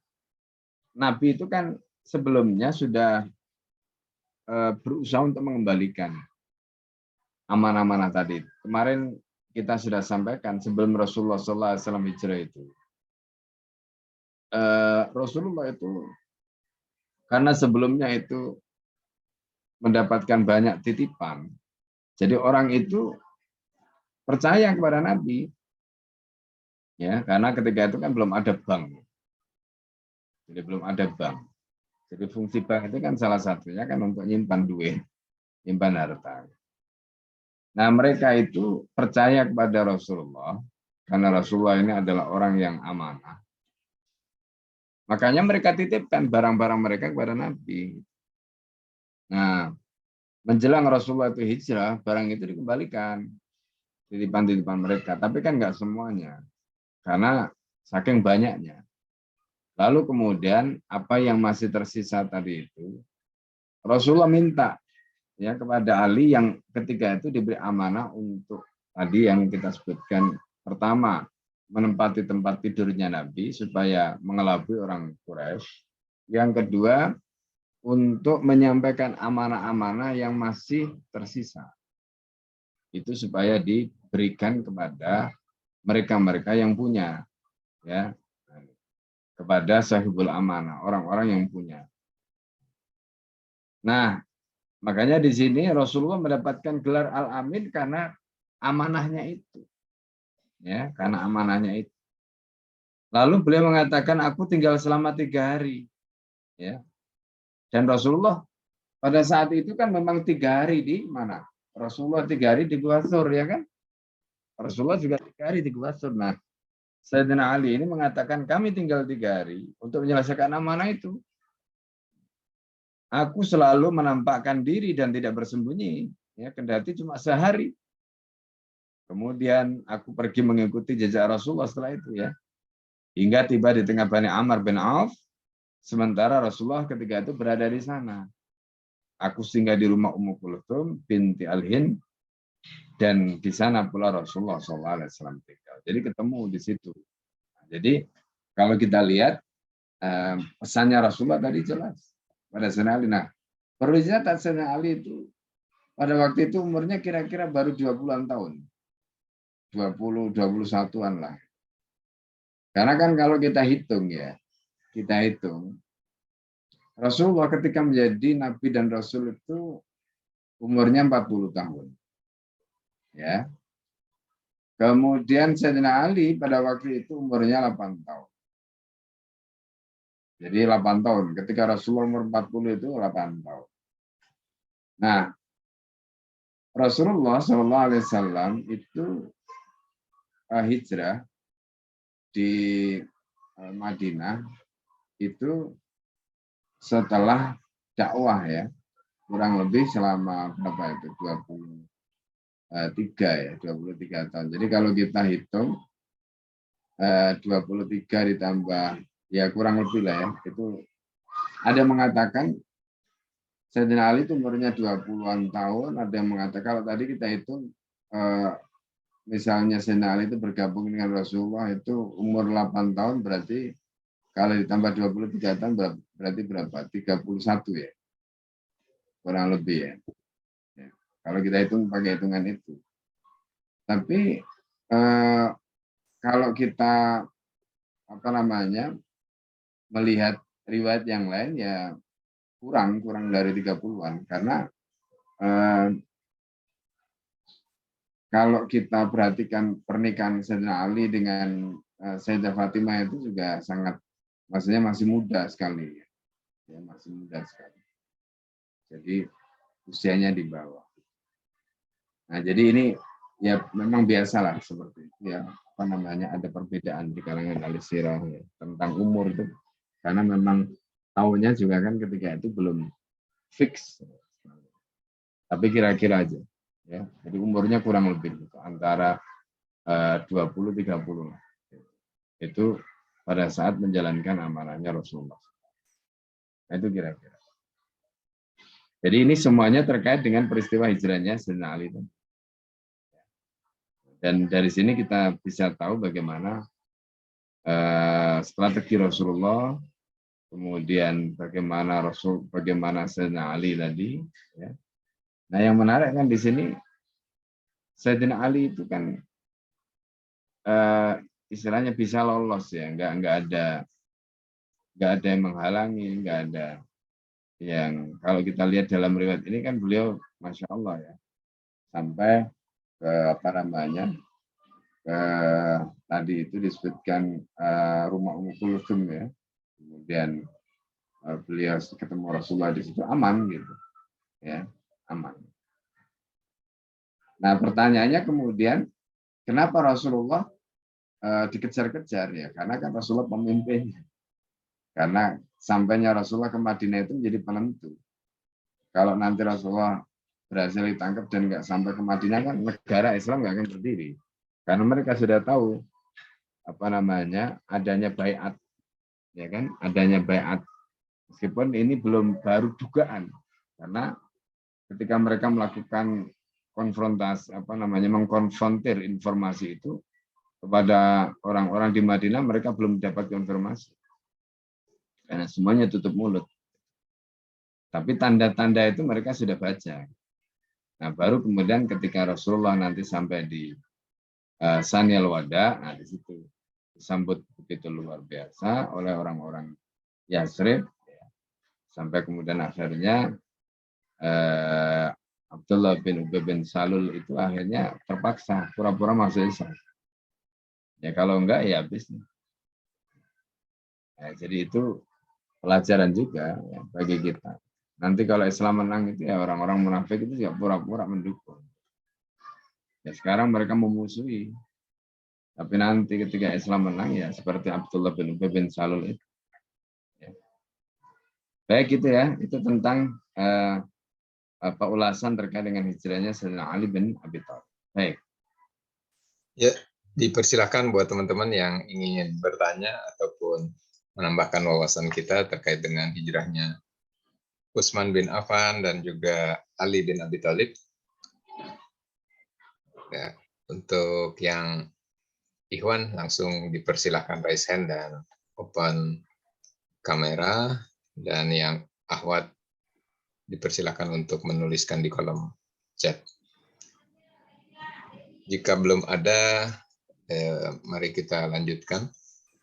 Nabi itu kan sebelumnya sudah berusaha untuk mengembalikan amanah-amanah tadi. Kemarin kita sudah sampaikan sebelum Rasulullah SAW hijrah itu, Rasulullah itu karena sebelumnya itu mendapatkan banyak titipan, jadi orang itu percaya kepada Nabi, ya, karena ketika itu kan belum ada bank, jadi belum ada bank. Jadi fungsi bank itu kan salah satunya kan untuk nyimpan duit, nyimpan harta. Nah, mereka itu percaya kepada Rasulullah karena Rasulullah ini adalah orang yang amanah. Makanya mereka titipkan barang-barang mereka kepada Nabi. Nah, menjelang Rasulullah itu hijrah, barang itu dikembalikan. titipan-titipan mereka, tapi kan nggak semuanya, karena saking banyaknya. Lalu kemudian apa yang masih tersisa tadi itu, Rasulullah minta ya kepada Ali yang ketika itu diberi amanah untuk tadi yang kita sebutkan, pertama menempati tempat tidurnya Nabi supaya mengelabui orang Quraisy, yang kedua untuk menyampaikan amanah-amanah yang masih tersisa, itu supaya diberikan kepada mereka-mereka yang punya, ya, kepada sahibul amanah, orang-orang yang punya. Nah, makanya di sini Rasulullah mendapatkan gelar Al-Amin karena amanahnya itu, ya, karena amanahnya itu. Lalu beliau mengatakan, aku tinggal selama 3 hari, ya. Dan Rasulullah pada saat itu kan memang 3 hari di mana? Rasulullah 3 hari di Gua Thur, ya kan? Rasulullah juga 3 hari di Gua Thur. Nah, Sayyidina Ali ini mengatakan kami tinggal 3 hari untuk menyelesaikan amanah itu. Aku selalu menampakkan diri dan tidak bersembunyi, ya, kendati cuma sehari. Kemudian aku pergi mengikuti jejak Rasulullah setelah itu, ya, hingga tiba di tengah Bani Amr bin Auf. Sementara Rasulullah ketika itu berada di sana. Aku singgah di rumah Ummu Kulthum binti Al-Hind, dan di sana pula Rasulullah SAW tinggal. Jadi ketemu di situ. Jadi kalau kita lihat pesannya Rasulullah tadi jelas pada Sayyidina Ali. Nah, perlu dicatat Sayyidina Ali itu pada waktu itu umurnya kira-kira baru 20-an tahun. 21-an lah. Karena kan kalau kita hitung, ya, kita hitung Rasulullah ketika menjadi Nabi dan Rasul itu umurnya 40 tahun. Ya. Kemudian Sayyidina Ali pada waktu itu umurnya 8 tahun. Jadi 8 tahun. Ketika Rasulullah umur 40 itu 8 tahun. Nah, Rasulullah SAW itu hijrah di Madinah itu setelah dakwah, ya, kurang lebih selama berapa itu 23 tahun. Jadi kalau kita hitung 23 ditambah, ya, kurang lebih lah, ya, itu ada yang mengatakan Sayyidina Ali itu umurnya 20-an tahun, ada yang mengatakan kalau tadi kita hitung misalnya Sayyidina Ali itu bergabung dengan Rasulullah itu umur 8 tahun, berarti kalau ditambah 23 tahun berarti berapa? 31, ya. Kurang lebih, ya. Ya. Kalau kita hitung pakai hitungan itu. Tapi kalau kita melihat riwayat yang lain, ya kurang dari 30-an, karena kalau kita perhatikan pernikahan Sayyidina Ali dengan Sayyidah Fatimah itu juga sangat, maksudnya masih muda sekali, ya, masih muda sekali. Jadi usianya di bawah. Nah, jadi ini ya memang biasalah seperti itu, ya, ada perbedaan di kalangan ahli sirah, ya, tentang umur itu, karena memang tahunnya juga kan ketika itu belum fix, tapi kira-kira aja, ya. Jadi umurnya kurang lebih gitu, antara 20-30 itu pada saat menjalankan amanahnya Rasulullah. Nah, itu kira-kira. Jadi ini semuanya terkait dengan peristiwa hijrahnya Sayyidina Ali. Dan dari sini kita bisa tahu bagaimana strategi Rasulullah, kemudian bagaimana Sayyidina Ali tadi. Ya. Nah, yang menarik kan di sini Sayyidina Ali itu kan istilahnya bisa lolos, ya, nggak ada yang menghalangi, nggak ada yang, kalau kita lihat dalam riwayat ini kan beliau Masya Allah, ya, sampai ke tadi itu disebutkan rumah Ummu Kulthum, ya, kemudian beliau ketemu Rasulullah di situ, aman gitu, ya, aman. Nah, pertanyaannya kemudian kenapa Rasulullah dikejar-kejar, ya, karena kan Rasulullah pemimpinnya, karena sampainya Rasulullah ke Madinah itu menjadi penentu. Kalau nanti Rasulullah berhasil ditangkap dan nggak sampai ke Madinah, kan negara Islam nggak akan berdiri. Karena mereka sudah tahu adanya baiat, ya kan, adanya baiat. Meskipun ini belum baru dugaan, karena ketika mereka melakukan konfrontasi, mengkonfrontir informasi itu kepada orang-orang di Madinah, mereka belum dapat konfirmasi karena semuanya tutup mulut. Tapi tanda-tanda itu mereka sudah baca. Nah, baru kemudian ketika Rasulullah nanti sampai di Saniyal Wada, nah di situ disambut begitu luar biasa oleh orang-orang Yasrib, sampai kemudian akhirnya Abdullah bin Ubay bin Salul itu akhirnya terpaksa pura-pura masuk Islam. Ya kalau enggak ya habis. Ya, jadi itu pelajaran juga ya, bagi kita. Nanti kalau Islam menang itu ya orang-orang munafik itu ya pura-pura mendukung. Ya sekarang mereka memusuhi. Tapi nanti ketika Islam menang ya seperti Abdullah bin Ubay bin Salul itu. Ya. Baik gitu ya, itu tentang ulasan terkait dengan hijrahnya Sayyidina Ali bin Abi Thalib. Baik. Ya, dipersilakan buat teman-teman yang ingin bertanya ataupun menambahkan wawasan kita terkait dengan hijrahnya Utsman bin Affan dan juga Ali bin Abi Thalib. Ya, untuk yang Ikhwan langsung dipersilakan raise hand dan open kamera, dan yang Ahwat dipersilakan untuk menuliskan di kolom chat. Jika belum ada, mari kita lanjutkan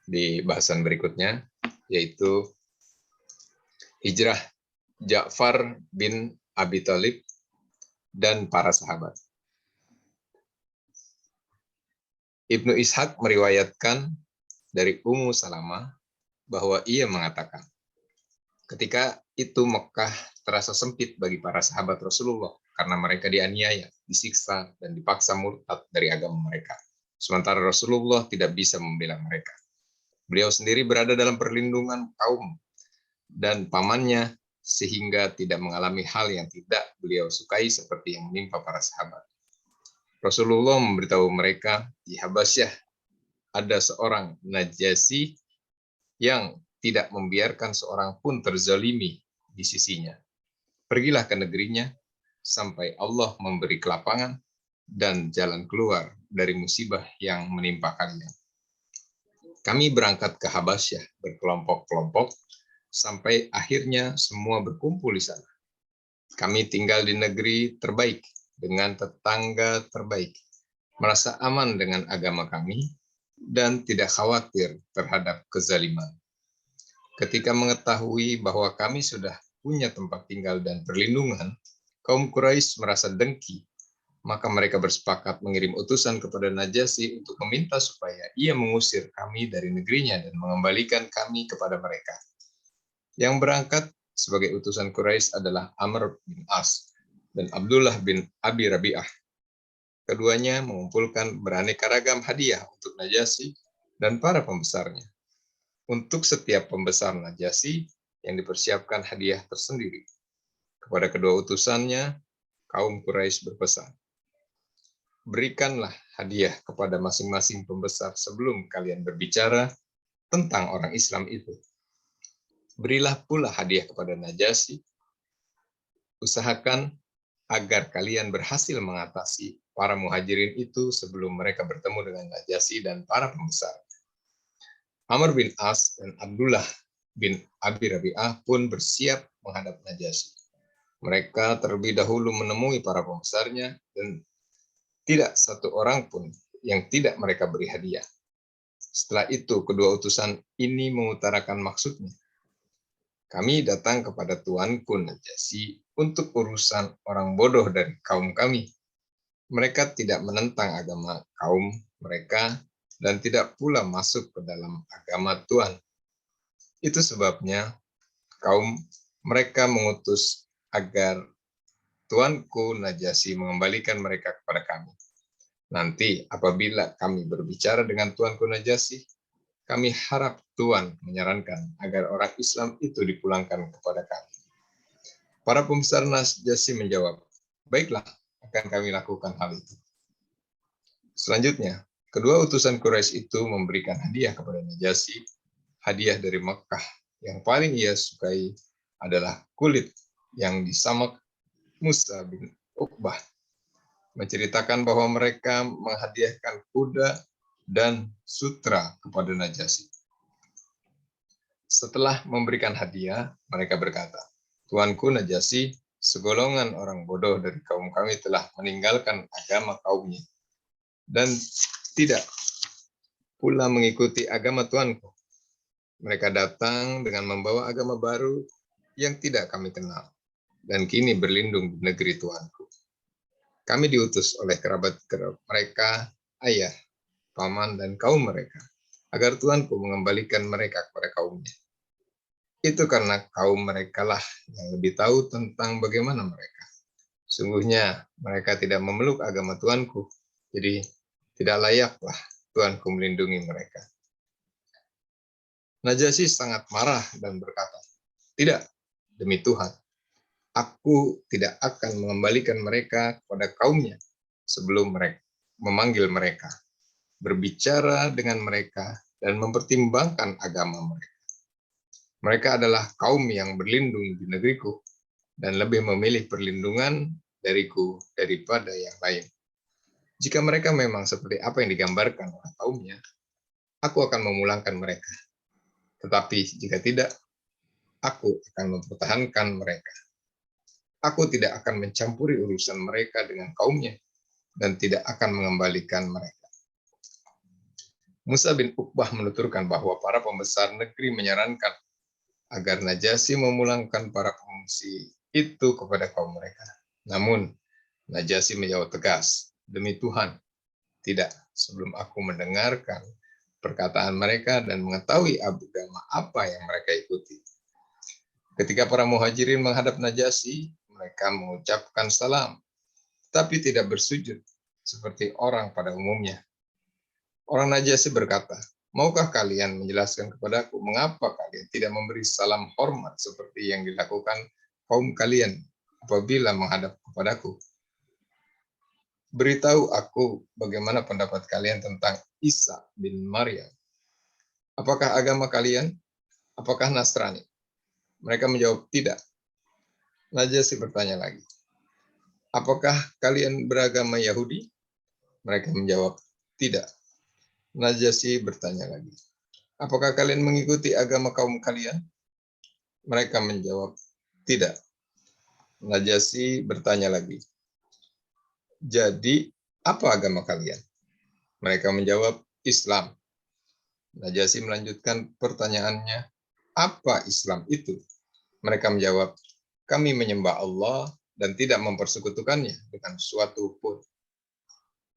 di bahasan berikutnya, yaitu hijrah Ja'far bin Abi Thalib dan para sahabat. Ibnu Ishaq meriwayatkan dari Ummu Salamah bahwa ia mengatakan, ketika itu Mekah terasa sempit bagi para sahabat Rasulullah karena mereka dianiaya, disiksa, dan dipaksa murtad dari agama mereka. Sementara Rasulullah tidak bisa membela mereka. Beliau sendiri berada dalam perlindungan kaum dan pamannya sehingga tidak mengalami hal yang tidak beliau sukai seperti yang menimpa para sahabat. Rasulullah memberitahu mereka di Habasyah ada seorang Najasyi yang tidak membiarkan seorang pun terzalimi di sisinya. Pergilah ke negerinya sampai Allah memberi kelapangan dan jalan keluar dari musibah yang menimpa kalian. Kami berangkat ke Habasyah berkelompok-kelompok sampai akhirnya semua berkumpul di sana. Kami tinggal di negeri terbaik dengan tetangga terbaik, merasa aman dengan agama kami dan tidak khawatir terhadap kezaliman. Ketika mengetahui bahwa kami sudah punya tempat tinggal dan perlindungan, kaum Quraisy merasa dengki. Maka mereka bersepakat mengirim utusan kepada Najasyi untuk meminta supaya ia mengusir kami dari negerinya dan mengembalikan kami kepada mereka. Yang berangkat sebagai utusan Quraisy adalah Amr bin As dan Abdullah bin Abi Rabi'ah. Keduanya mengumpulkan beraneka ragam hadiah untuk Najasyi dan para pembesarnya. Untuk setiap pembesar Najasyi yang dipersiapkan hadiah tersendiri. Kepada kedua utusannya, kaum Quraisy berpesan, berikanlah hadiah kepada masing-masing pembesar sebelum kalian berbicara tentang orang Islam itu. Berilah pula hadiah kepada Najasyi. Usahakan agar kalian berhasil mengatasi para muhajirin itu sebelum mereka bertemu dengan Najasyi dan para pembesar. Amr bin As dan Abdullah bin Abi Rabi'ah pun bersiap menghadap Najasyi. Mereka terlebih dahulu menemui para pembesarnya dan tidak satu orang pun yang tidak mereka beri hadiah. Setelah itu, kedua utusan ini mengutarakan maksudnya. Kami datang kepada tuanku Najasyi untuk urusan orang bodoh dari kaum kami. Mereka tidak menentang agama kaum mereka dan tidak pula masuk ke dalam agama Tuhan. Itu sebabnya kaum mereka mengutus agar tuanku Najasyi mengembalikan mereka kepada kami. Nanti apabila kami berbicara dengan tuanku Najasyi, kami harap Tuan menyarankan agar orang Islam itu dipulangkan kepada kami. Para pembesar Najasyi menjawab, Baiklah, akan kami lakukan hal itu. Selanjutnya, kedua utusan Quraisy itu memberikan hadiah kepada Najasyi. Hadiah dari Mekah yang paling ia sukai adalah kulit yang disamak Musa bin Uqbah. Menceritakan bahwa mereka menghadiahkan kuda dan sutra kepada Najasyi. Setelah memberikan hadiah, mereka berkata, "Tuanku Najasyi, segolongan orang bodoh dari kaum kami telah meninggalkan agama kaumnya dan tidak pula mengikuti agama tuanku. Mereka datang dengan membawa agama baru yang tidak kami kenal, dan kini berlindung di negeri tuanku. Kami diutus oleh kerabat mereka, ayah, paman, dan kaum mereka, agar tuanku mengembalikan mereka kepada kaumnya. Itu karena kaum mereka lah yang lebih tahu tentang bagaimana mereka. Sungguhnya mereka tidak memeluk agama tuanku, jadi tidak layaklah tuanku melindungi mereka." Najasyi sangat marah dan berkata, "Tidak, demi Tuhan, aku tidak akan mengembalikan mereka kepada kaumnya sebelum mereka memanggil mereka, berbicara dengan mereka, dan mempertimbangkan agama mereka. Mereka adalah kaum yang berlindung di negeriku dan lebih memilih perlindungan dariku daripada yang lain. Jika mereka memang seperti apa yang digambarkan oleh kaumnya, aku akan memulangkan mereka. Tetapi jika tidak, aku akan mempertahankan mereka. Aku tidak akan mencampuri urusan mereka dengan kaumnya dan tidak akan mengembalikan mereka." Musa bin Uqbah menuturkan bahwa para pembesar negeri menyarankan agar Najasyi memulangkan para pengungsi itu kepada kaum mereka. Namun, Najasyi menjawab tegas, "Demi Tuhan, tidak, sebelum aku mendengarkan perkataan mereka dan mengetahui agama apa yang mereka ikuti." Ketika para muhajirin menghadap Najasyi, mereka mengucapkan salam, tapi tidak bersujud seperti orang pada umumnya. Orang Najasyi berkata, "Maukah kalian menjelaskan kepadaku mengapa kalian tidak memberi salam hormat seperti yang dilakukan kaum kalian apabila menghadap kepadaku? Beritahu aku bagaimana pendapat kalian tentang Isa bin Maryam. Apakah agama kalian? Apakah Nasrani?" Mereka menjawab, "Tidak." Najasyi bertanya lagi, "Apakah kalian beragama Yahudi?" Mereka menjawab, "Tidak." Najasyi bertanya lagi, "Apakah kalian mengikuti agama kaum kalian?" Mereka menjawab, "Tidak." Najasyi bertanya lagi, "Jadi, apa agama kalian?" Mereka menjawab, "Islam." Najasyi melanjutkan pertanyaannya, "Apa Islam itu?" Mereka menjawab, "Kami menyembah Allah dan tidak mempersekutukannya dengan sesuatu pun."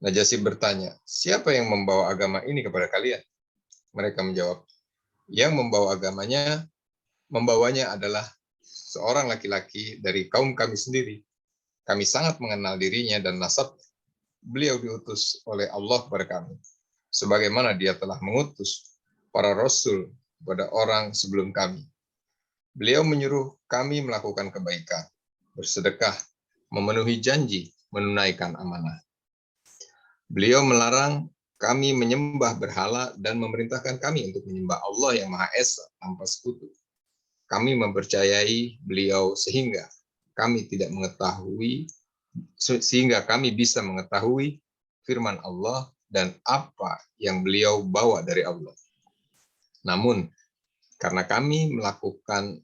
Najasyi bertanya, "Siapa yang membawa agama ini kepada kalian?" Mereka menjawab, "Yang membawanya adalah seorang laki-laki dari kaum kami sendiri. Kami sangat mengenal dirinya dan nasabnya. Beliau diutus oleh Allah kepada kami, sebagaimana dia telah mengutus para rasul kepada orang sebelum kami. Beliau menyuruh kami melakukan kebaikan, bersedekah, memenuhi janji, menunaikan amanah. Beliau melarang kami menyembah berhala dan memerintahkan kami untuk menyembah Allah yang Maha Esa tanpa sekutu. Kami mempercayai beliau sehingga kami bisa mengetahui firman Allah dan apa yang beliau bawa dari Allah. Namun, karena kami melakukan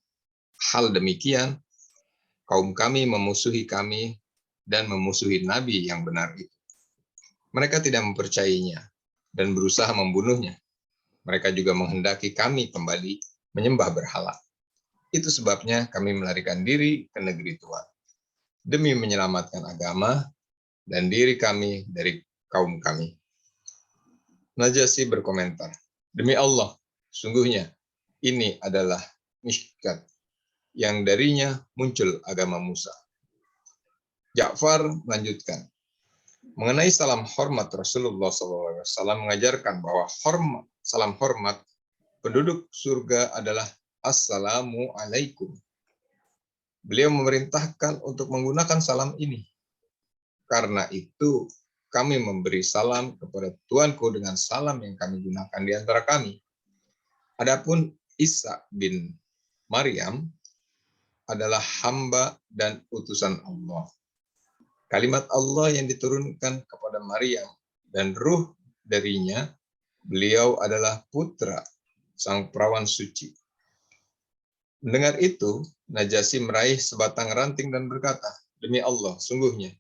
hal demikian, kaum kami memusuhi kami dan memusuhi Nabi yang benar itu. Mereka tidak mempercayainya dan berusaha membunuhnya. Mereka juga menghendaki kami kembali menyembah berhala. Itu sebabnya kami melarikan diri ke negeri Tuhan, demi menyelamatkan agama dan diri kami dari kaum kami." Najasyi berkomentar, "Demi Allah, sungguhnya ini adalah Mishkat yang darinya muncul agama Musa." Ja'far melanjutkan, mengenai salam hormat, Rasulullah SAW mengajarkan bahwa salam hormat penduduk surga adalah Assalamu alaikum. Beliau memerintahkan untuk menggunakan salam ini Karena itu kami memberi salam kepada Tuanku dengan salam yang kami gunakan di antara kami. Adapun Isa bin Maryam adalah hamba dan utusan Allah. Kalimat Allah yang diturunkan kepada Maryam dan ruh darinya, beliau adalah putra sang perawan suci. Mendengar itu, Najasyi meraih sebatang ranting dan berkata, "Demi Allah, sungguhnya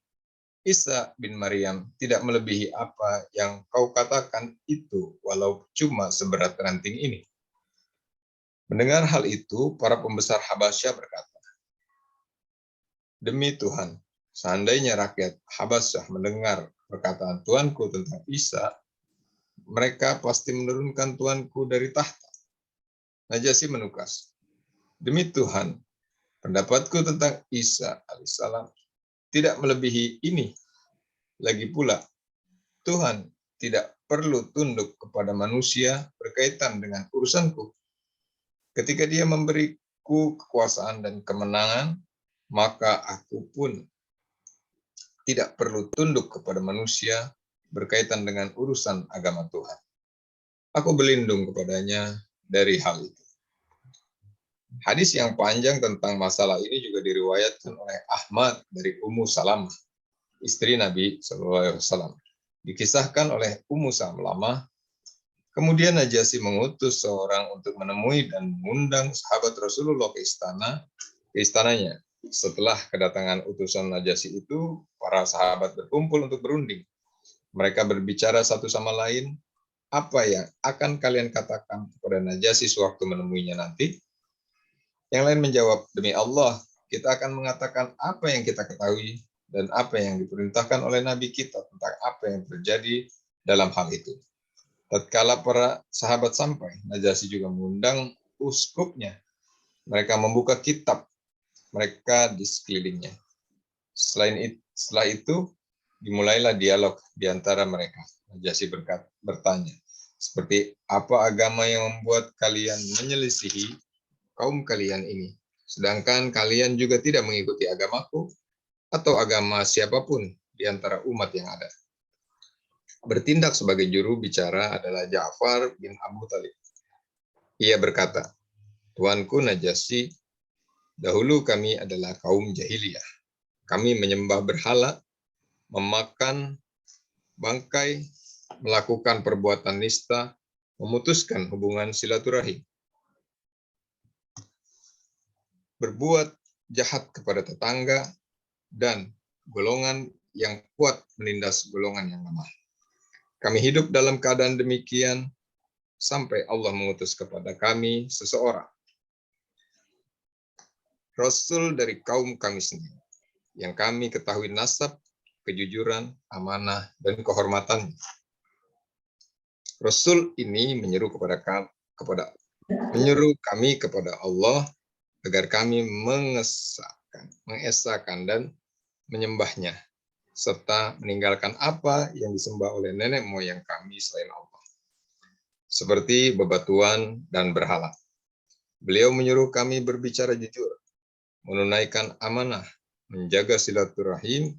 Isa bin Maryam tidak melebihi apa yang kau katakan itu, walau cuma seberat ranting ini." Mendengar hal itu, para pembesar Habasyah berkata, "Demi Tuhan, seandainya rakyat Habasyah mendengar perkataan Tuanku tentang Isa, mereka pasti menurunkan Tuanku dari tahta." Najasyi menukas, "Demi Tuhan, pendapatku tentang Isa alaihissalam tidak melebihi ini. Lagi pula, Tuhan tidak perlu tunduk kepada manusia berkaitan dengan urusanku. Ketika Dia memberiku kekuasaan dan kemenangan, maka aku pun tidak perlu tunduk kepada manusia berkaitan dengan urusan agama Tuhan. Aku berlindung kepadanya dari hal itu." Hadis yang panjang tentang masalah ini juga diriwayatkan oleh Ahmad dari Ummu Salamah, istri Nabi SAW. Dikisahkan oleh Ummu Salamah, kemudian Najasyi mengutus seorang untuk menemui dan mengundang sahabat Rasulullah ke istananya. Setelah kedatangan utusan Najasyi itu, para sahabat berkumpul untuk berunding. Mereka berbicara satu sama lain, "Apa yang akan kalian katakan kepada Najasyi sewaktu menemuinya nanti?" Yang lain menjawab, "Demi Allah, kita akan mengatakan apa yang kita ketahui dan apa yang diperintahkan oleh Nabi kita tentang apa yang terjadi dalam hal itu." Tatkala para sahabat sampai, Najasyi juga mengundang uskupnya. Mereka membuka kitab mereka di sekelilingnya. Setelah itu, dimulailah dialog di antara mereka. Najasyi bertanya, "Seperti apa agama yang membuat kalian menyelisihi kaum kalian ini, sedangkan kalian juga tidak mengikuti agamaku atau agama siapapun di antara umat yang ada?" Bertindak sebagai juru bicara adalah Ja'far bin Abu Thalib. Ia berkata, "Tuanku Najasyi, dahulu kami adalah kaum jahiliyah. Kami menyembah berhala, memakan bangkai, melakukan perbuatan nista, memutuskan hubungan silaturahim, berbuat jahat kepada tetangga, dan golongan yang kuat menindas golongan yang lemah. Kami hidup dalam keadaan demikian sampai Allah mengutus kepada kami seseorang, Rasul dari kaum kami sendiri, yang kami ketahui nasab, kejujuran, amanah, dan kehormatannya. Rasul ini menyeru kami kepada Allah agar kami mengesahkan dan menyembahnya, serta meninggalkan apa yang disembah oleh nenek moyang kami selain Allah, seperti bebatuan dan berhala. Beliau menyuruh kami berbicara jujur, menunaikan amanah, menjaga silaturahim,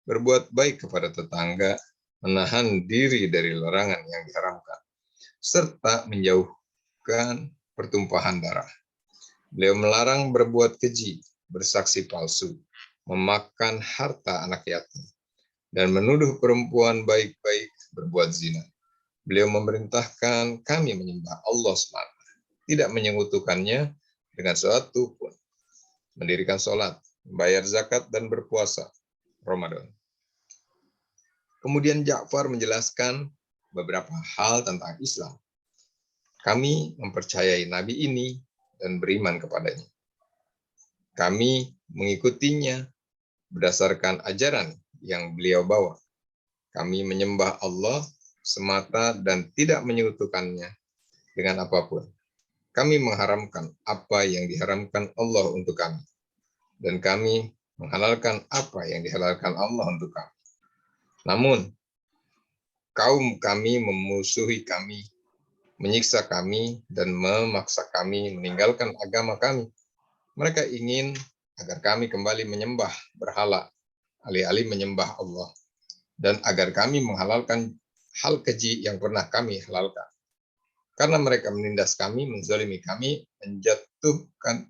berbuat baik kepada tetangga, menahan diri dari larangan yang diharamkan, serta menjauhkan pertumpahan darah. Beliau melarang berbuat keji, bersaksi palsu, memakan harta anak yatim, dan menuduh perempuan baik-baik berbuat zina. Beliau memerintahkan kami menyembah Allah semata, tidak menyekutukannya dengan sesuatu pun, mendirikan sholat, membayar zakat, dan berpuasa Ramadan. Kemudian Ja'far menjelaskan beberapa hal tentang Islam. Kami mempercayai Nabi ini dan beriman kepadanya. Kami mengikutinya berdasarkan ajaran yang beliau bawa. Kami menyembah Allah semata dan tidak menyekutukannya dengan apapun. Kami mengharamkan apa yang diharamkan Allah untuk kami, dan kami menghalalkan apa yang dihalalkan Allah untuk kami. Namun, kaum kami memusuhi kami, menyiksa kami, dan memaksa kami meninggalkan agama kami. Mereka ingin agar kami kembali menyembah berhala alih-alih menyembah Allah, dan agar kami menghalalkan hal keji yang pernah kami halalkan. Karena mereka menindas kami, menzalimi kami, menjatuhkan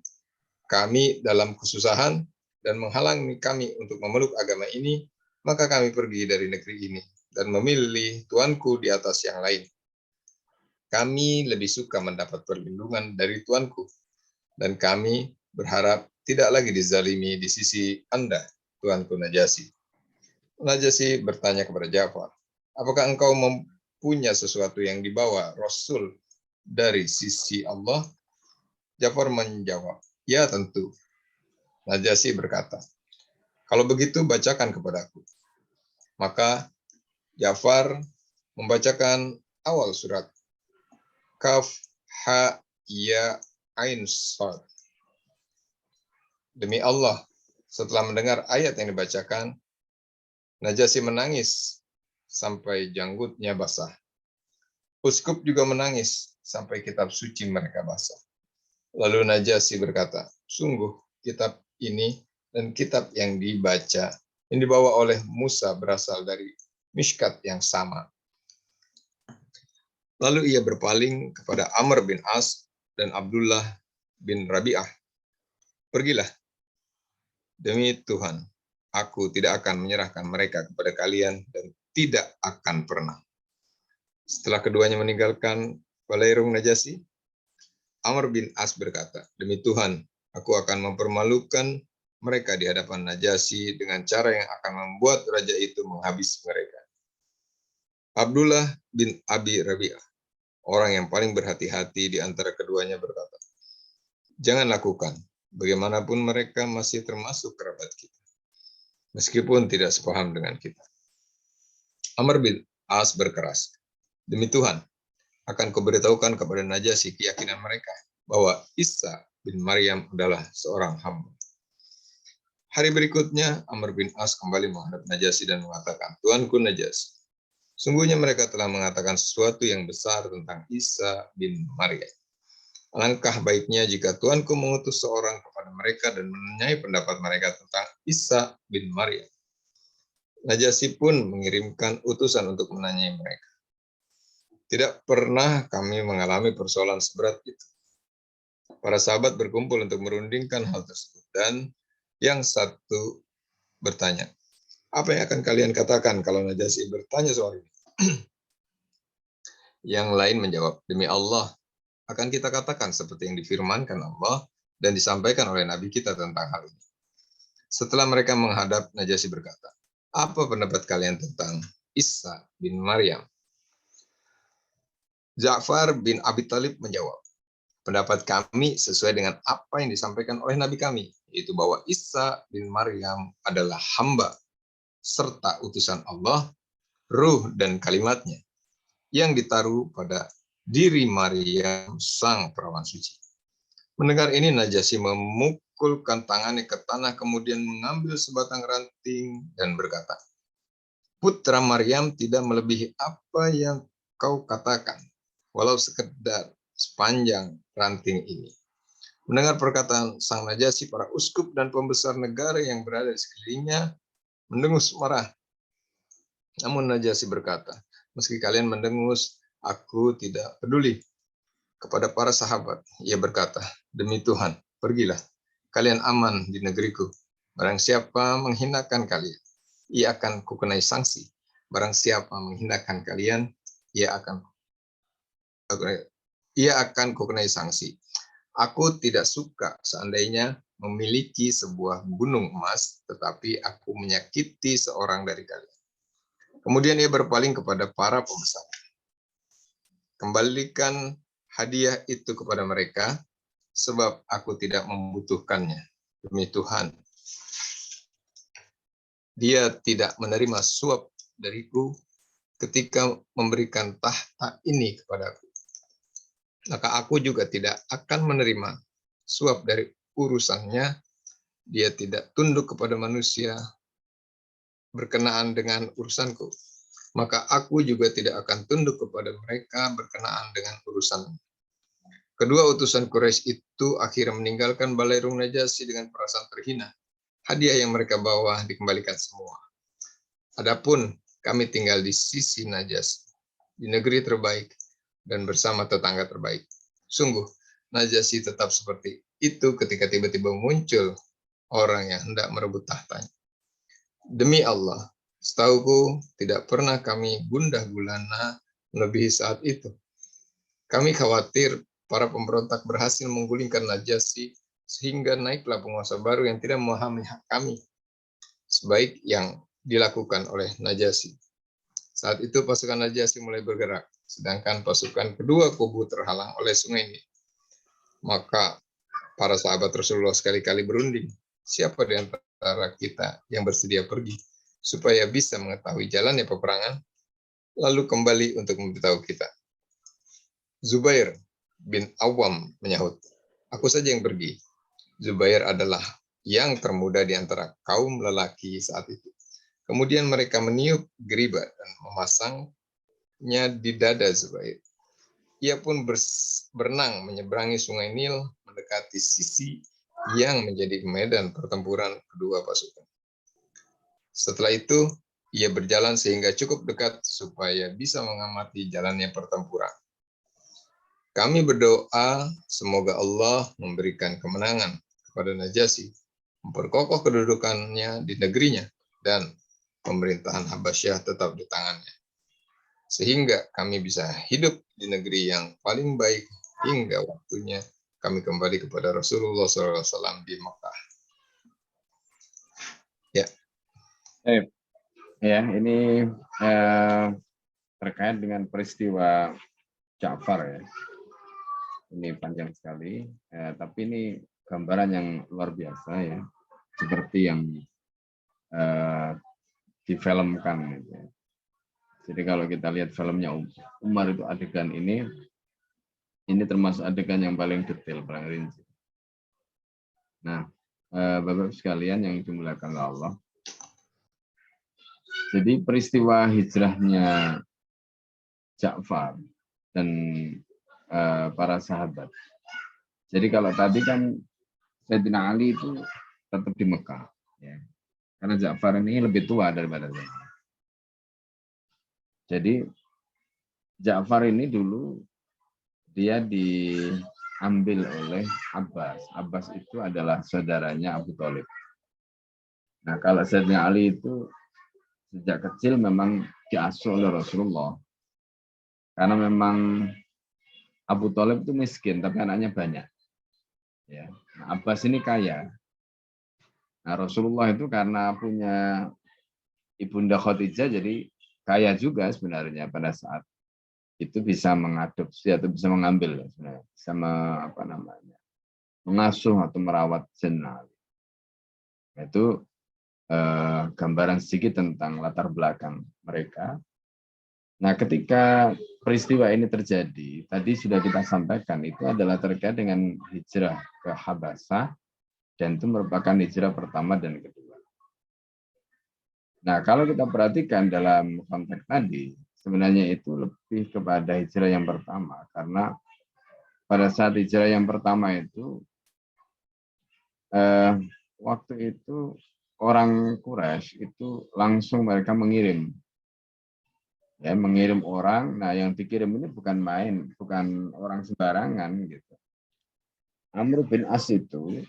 kami dalam kesusahan, dan menghalangi kami untuk memeluk agama ini, maka kami pergi dari negeri ini dan memilih Tuanku di atas yang lain. Kami lebih suka mendapat perlindungan dari Tuanku, dan kami berharap tidak lagi dizalimi di sisi Anda, Tuanku Najasyi. Najasyi bertanya kepada Ja'far, apakah engkau mempunyai sesuatu yang dibawa Rasul dari sisi Allah? Ja'far menjawab, ya tentu. Najasyi berkata, kalau begitu bacakan kepadaku. Maka Ja'far membacakan awal surat Kaf Ha Ya Ain Sad. Demi Allah, setelah mendengar ayat yang dibacakan, Najasyi menangis sampai janggutnya basah. Uskup juga menangis sampai kitab suci mereka basah. Lalu Najasyi berkata, sungguh kitab ini dan kitab yang dibaca, yang dibawa oleh Musa berasal dari Mishkat yang sama. Lalu ia berpaling kepada Amr bin As dan Abdullah bin Rabi'ah. Pergilah, demi Tuhan, aku tidak akan menyerahkan mereka kepada kalian dan tidak akan pernah. Setelah keduanya meninggalkan Balairung Najasyi, Amr bin As berkata, demi Tuhan, aku akan mempermalukan mereka di hadapan Najasyi dengan cara yang akan membuat raja itu menghabisi mereka. Abdullah bin Abi Rabi'ah, orang yang paling berhati-hati di antara keduanya berkata, jangan lakukan, bagaimanapun mereka masih termasuk kerabat kita, meskipun tidak sepaham dengan kita. Amr bin As berkeras, demi Tuhan, akan kuberitahukan kepada Najasyi keyakinan mereka bahwa Isa bin Maryam adalah seorang hamba. Hari berikutnya, Amr bin As kembali menghadap Najasyi dan mengatakan, Tuanku Najasyi, sungguhnya mereka telah mengatakan sesuatu yang besar tentang Isa bin Maryam. Alangkah baiknya jika Tuanku mengutus seorang kepada mereka dan menanyai pendapat mereka tentang Isa bin Maryam. Najasyi pun mengirimkan utusan untuk menanyai mereka. Tidak pernah kami mengalami persoalan seberat itu. Para sahabat berkumpul untuk merundingkan hal tersebut, dan yang satu bertanya, apa yang akan kalian katakan kalau Najasyi bertanya soal ini? Yang lain menjawab, demi Allah, akan kita katakan seperti yang difirmankan Allah dan disampaikan oleh Nabi kita tentang hal ini. Setelah mereka menghadap, Najasyi berkata, apa pendapat kalian tentang Isa bin Maryam? Ja'far bin Abi Thalib menjawab, pendapat kami sesuai dengan apa yang disampaikan oleh Nabi kami, yaitu bahwa Isa bin Maryam adalah hamba serta utusan Allah, ruh dan kalimatnya, yang ditaruh pada diri Maryam sang perawan suci. Mendengar ini, Najasyi memukulkan tangannya ke tanah, kemudian mengambil sebatang ranting dan berkata, putra Maryam tidak melebihi apa yang kau katakan, walau sekedar sepanjang ranting ini. Mendengar perkataan sang Najasyi, para uskup dan pembesar negara yang berada di sekelilingnya mendengus marah. Namun Najasyi berkata, meski kalian mendengus, aku tidak peduli. Kepada para sahabat, ia berkata, demi Tuhan, pergilah, kalian aman di negeriku. Barang siapa menghinakan kalian, ia akan kukenai sanksi. Barang siapa menghinakan kalian, ia akan kukenai sanksi. Aku tidak suka seandainya memiliki sebuah gunung emas, tetapi aku menyakiti seorang dari kalian. Kemudian ia berpaling kepada para pembesar. Kembalikan hadiah itu kepada mereka, sebab aku tidak membutuhkannya. Demi Tuhan, dia tidak menerima suap dariku ketika memberikan tahta ini kepadaku. Maka aku juga tidak akan menerima suap dari urusannya. Dia tidak tunduk kepada manusia berkenaan dengan urusanku. Maka aku juga tidak akan tunduk kepada mereka berkenaan dengan urusan. Kedua utusan Quraisy itu akhirnya meninggalkan Balairung Najasyi dengan perasaan terhina. hadiah yang mereka bawa dikembalikan semua. Adapun kami tinggal di sisi Najasyi, di negeri terbaik dan bersama tetangga terbaik. Sungguh, Najasyi tetap seperti itu ketika tiba-tiba muncul orang yang hendak merebut tahtanya. Demi Allah, setauku tidak pernah kami gundah gulana melebihi saat itu. Kami khawatir para pemberontak berhasil menggulingkan Najasyi sehingga naiklah penguasa baru yang tidak memahami hak kami, sebaik yang dilakukan oleh Najasyi. Saat itu pasukan Najasyi mulai bergerak, sedangkan pasukan kedua kubu terhalang oleh sungai Nil. Maka para sahabat Rasulullah sekali-kali berunding, siapa di antara kita yang bersedia pergi, supaya bisa mengetahui jalannya peperangan, lalu kembali untuk memberitahu kita. Zubair bin Awam menyahut, aku saja yang pergi. Zubair adalah yang termuda di antara kaum lelaki saat itu. Kemudian mereka meniup geriba dan memasangnya di dada Zubair. Ia pun berenang menyeberangi sungai Nil mendekati sisi yang menjadi medan pertempuran kedua pasukan. Setelah itu, ia berjalan sehingga cukup dekat supaya bisa mengamati jalannya pertempuran. Kami berdoa semoga Allah memberikan kemenangan kepada Najasyi, memperkokoh kedudukannya di negerinya, dan pemerintahan Habasyah tetap di tangannya. Sehingga kami bisa hidup di negeri yang paling baik hingga waktunya kami kembali kepada Rasulullah SAW di Mekah. Ya. Ya, ini terkait dengan peristiwa Ja'far ya. Ini panjang sekali, tapi ini gambaran yang luar biasa ya, seperti yang difilmkan. Gitu. Jadi kalau kita lihat filmnya Umar itu adegan ini termasuk adegan yang paling detail, paling rinci. Nah, Bapak sekalian yang dimuliakan Allah, jadi peristiwa hijrahnya Ja'far dan para sahabat. Jadi kalau tadi kan Sayyidina Ali itu tetap di Mekah, ya. Karena Ja'far ini lebih tua daripada Zainal. Jadi Ja'far ini dulu dia diambil oleh Abbas. Abbas itu adalah saudaranya Abu Thalib. Nah, kalau Sayyidina Ali itu sejak kecil memang diasuh oleh Rasulullah. Karena memang Abu Thalib itu miskin, tapi anaknya banyak. Ya. Nah, Abbas ini kaya. Nah, Rasulullah itu karena punya Ibunda Khadijah, jadi kaya juga sebenarnya pada saat itu bisa mengadopsi atau bisa mengambil sebenarnya, bisa mengasuh atau merawat Sayyidina Ali. Itu gambaran sedikit tentang latar belakang mereka. Nah, ketika peristiwa ini terjadi, tadi sudah kita sampaikan itu adalah terkait dengan hijrah ke Habasyah, dan itu merupakan hijrah pertama dan kedua. Nah, kalau kita perhatikan dalam konteks tadi, sebenarnya itu lebih kepada hijrah yang pertama, karena pada saat hijrah yang pertama itu, waktu itu orang Quraisy itu langsung mereka mengirim orang. Nah, yang dikirim ini bukan main, bukan orang sembarangan gitu. Amr bin As itu,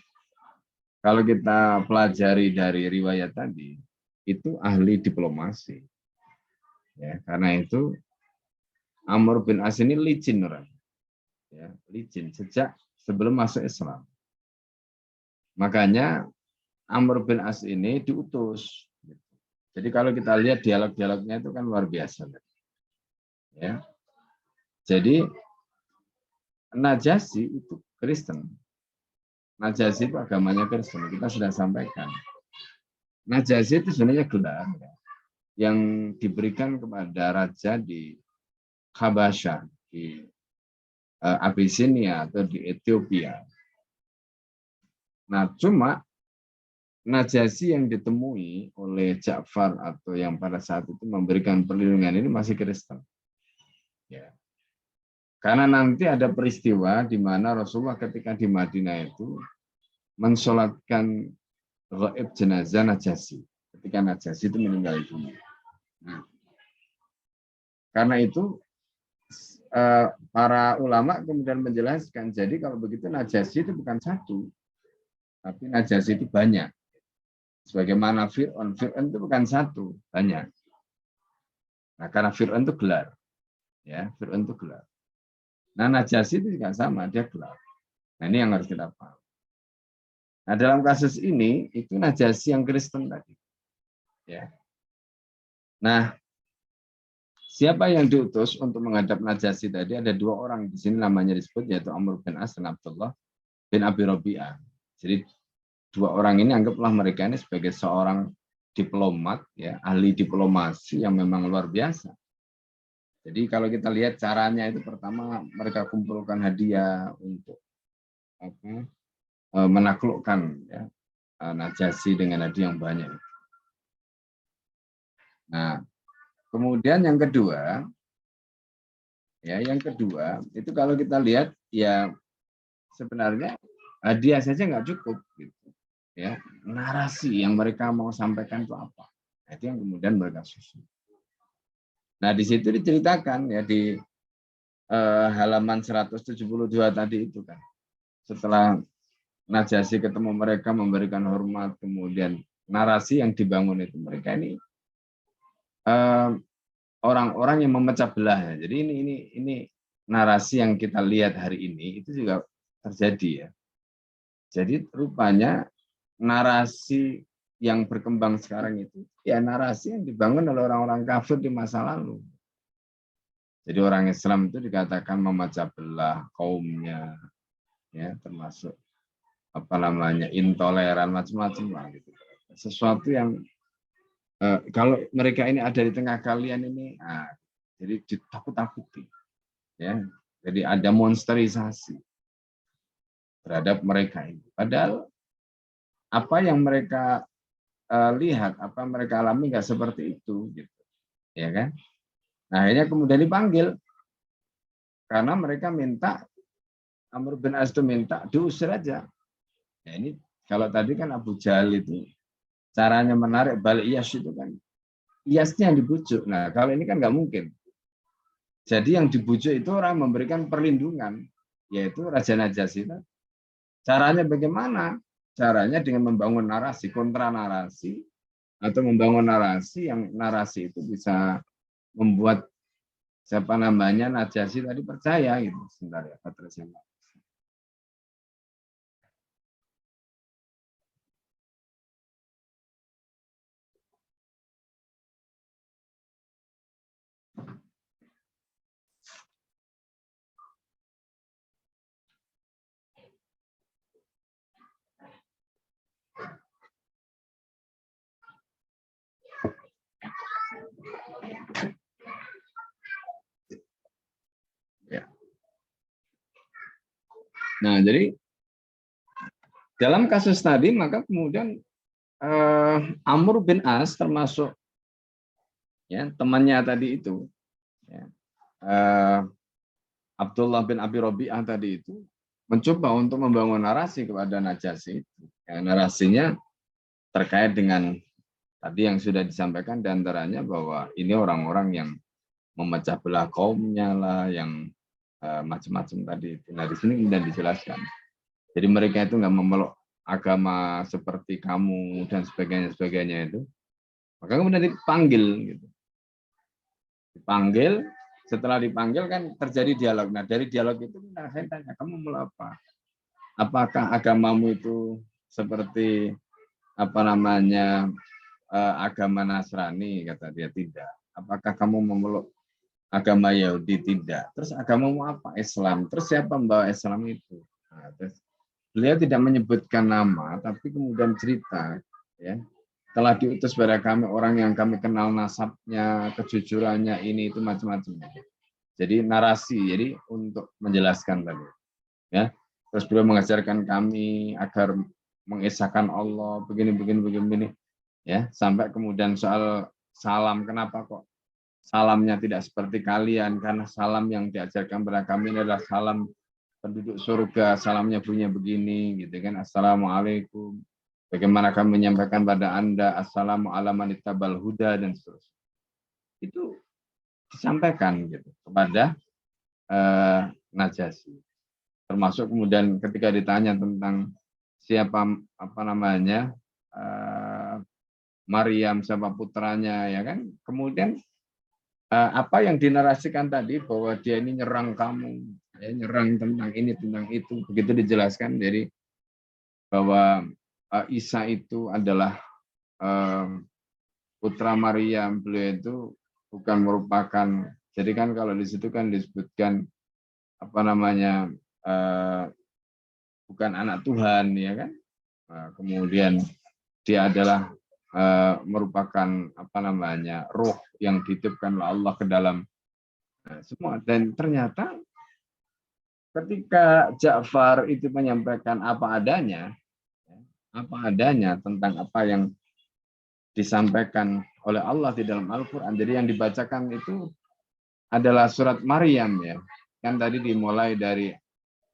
kalau kita pelajari dari riwayat tadi, itu ahli diplomasi. Ya, karena itu Amr bin As ini licin orang. Ya, licin sejak sebelum masuk Islam. Makanya Amr bin As ini diutus. Jadi kalau kita lihat dialog-dialognya itu kan luar biasa. Ya. Jadi Najasyi itu Kristen. Najasyi itu agamanya Kristen. Kita sudah sampaikan. Najasyi itu sebenarnya gelar yang diberikan kepada raja di Habasyah, di Abyssinia atau di Ethiopia. Nah, cuma Najasyi yang ditemui oleh Ja'far atau yang pada saat itu memberikan perlindungan ini masih Kristen. Ya. Karena nanti ada peristiwa di mana Rasulullah ketika di Madinah itu mensolatkan Ghaib jenazah Najasyi. Ketika Najasyi itu meninggal dunia. Nah, karena itu para ulama kemudian menjelaskan, jadi kalau begitu Najasyi itu bukan satu, tapi Najasyi itu banyak. Sebagaimana Fir'aun itu bukan satu, banyak. Nah, karena Fir'aun itu gelar. Ya, Fir'aun itu gelar. Nah, Najasyi itu juga sama, dia gelar. Nah, ini yang harus kita paham. Nah, dalam kasus ini, itu Najasyi yang Kristen tadi. Ya. Nah, siapa yang diutus untuk menghadap Najasyi tadi? Ada dua orang di sini namanya disebut, yaitu Amr bin As dan Abdullah bin Abi Rabi'ah. Jadi, dua orang ini anggaplah mereka ini sebagai seorang diplomat, ya, ahli diplomasi yang memang luar biasa. Jadi kalau kita lihat caranya itu pertama mereka kumpulkan hadiah untuk menaklukkan ya, Najasyi dengan hadiah yang banyak. Nah, kemudian yang kedua, itu kalau kita lihat ya sebenarnya hadiah saja nggak cukup, gitu. Ya, narasi yang mereka mau sampaikan itu apa? Nah, itu yang kemudian mereka susun. Nah, di situ diceritakan ya di halaman 172 tadi itu kan. Setelah Najasyi ketemu mereka memberikan hormat, kemudian narasi yang dibangun itu mereka ini orang-orang yang memecah belah. Jadi ini narasi yang kita lihat hari ini itu juga terjadi ya. Jadi rupanya narasi yang berkembang sekarang itu ya narasi yang dibangun oleh orang-orang kafir di masa lalu. Jadi orang Islam itu dikatakan memecah belah kaumnya, ya termasuk intoleran macam-macam lah gitu. Sesuatu yang kalau mereka ini ada di tengah kalian ini, jadi ditakut-takuti, ya. Jadi ada monsterisasi terhadap mereka ini. Padahal apa yang mereka lihat, apa mereka alami nggak seperti itu, gitu, ya kan? Nah, akhirnya kemudian dipanggil karena mereka minta, Amr bin As itu minta diusir aja. Ya, ini kalau tadi kan Abu Jahal itu caranya menarik balik Iyas itu kan Iyasnya yang dibujuk. Nah, kalau ini kan nggak mungkin. Jadi yang dibujuk itu orang memberikan perlindungan, yaitu Raja Najasyi. Caranya bagaimana? Caranya dengan membangun narasi, kontra narasi, atau membangun narasi yang narasi itu bisa membuat Najasyi tadi percaya gitu. Sebentar ya, baterainya. Ya. Nah, jadi dalam kasus tadi maka kemudian Amr bin As termasuk ya temannya tadi itu, ya, Abdullah bin Abi Rabi'ah tadi itu mencoba untuk membangun narasi kepada Najasyi itu. Ya, narasinya terkait dengan tadi yang sudah disampaikan diantaranya bahwa ini orang-orang yang memecah belah kaumnya lah, yang macam-macam tadi itu. Nah, di sini kemudian dijelaskan. Jadi mereka itu nggak memeluk agama seperti kamu dan sebagainya itu. Maka kemudian dipanggil gitu. Dipanggil, setelah dipanggil kan terjadi dialog. Nah, dari dialog itu saya tanya, kamu mau apa? Apakah agamamu itu seperti agama Nasrani? Kata dia, tidak. Apakah kamu memeluk agama Yahudi? Tidak. Terus agamamu apa? Islam. Terus siapa membawa Islam itu? Nah, terus beliau tidak menyebutkan nama, tapi kemudian cerita, ya, telah diutus pada kami orang yang kami kenal nasabnya, kejujurannya, ini itu macam-macam. Jadi narasi, jadi untuk menjelaskan tadi, ya. Terus beliau mengajarkan kami agar mengesahkan Allah, begini, ya. Sampai kemudian soal salam, kenapa kok salamnya tidak seperti kalian? Karena salam yang diajarkan pada kami adalah salam penduduk surga, salamnya bunyinya begini, gitu kan, assalamualaikum, Bagaimana kami menyampaikan pada Anda assalamu ala man ittabal huda dan seterusnya. Itu disampaikan gitu kepada Najasyi. Termasuk kemudian ketika ditanya tentang siapa Maryam, siapa putranya, ya kan? Kemudian apa yang dinarasikan tadi bahwa dia ini nyerang kamu, ya, nyerang tentang ini tentang itu, begitu dijelaskan. Jadi bahwa Isa itu adalah putra Maryam, beliau itu bukan merupakan, jadi kan kalau di situ kan disebutkan bukan anak Tuhan, ya kan? Kemudian dia adalah merupakan roh yang dititipkan oleh Allah ke dalam semua. Dan ternyata ketika Ja'far itu menyampaikan apa adanya tentang apa yang disampaikan oleh Allah di dalam Al-Quran. Jadi yang dibacakan itu adalah surat Maryam, ya. Kan tadi dimulai dari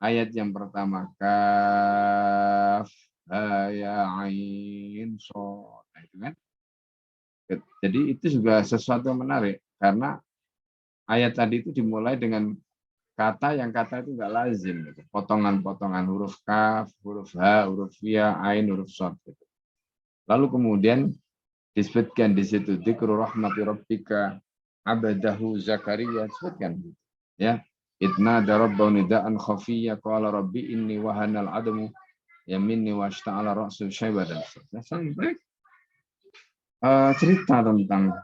ayat yang pertama, kaf ya ain shad. Nah, itu kan. Jadi itu juga sesuatu yang menarik karena ayat tadi itu dimulai dengan kata itu enggak lazim, gitu. Potongan-potongan huruf kaf, huruf ha, huruf ya, ain, huruf shad, gitu. Lalu kemudian disebutkan di situ dzikru rahmati rabbika abadahu Zakaria, disebutkan, ya. Idna darabbahu nidaan khafiyya qala rabbi inni wahanal adamu yaminni washta'ala ra'su syaibatan. Sampai cerita tentang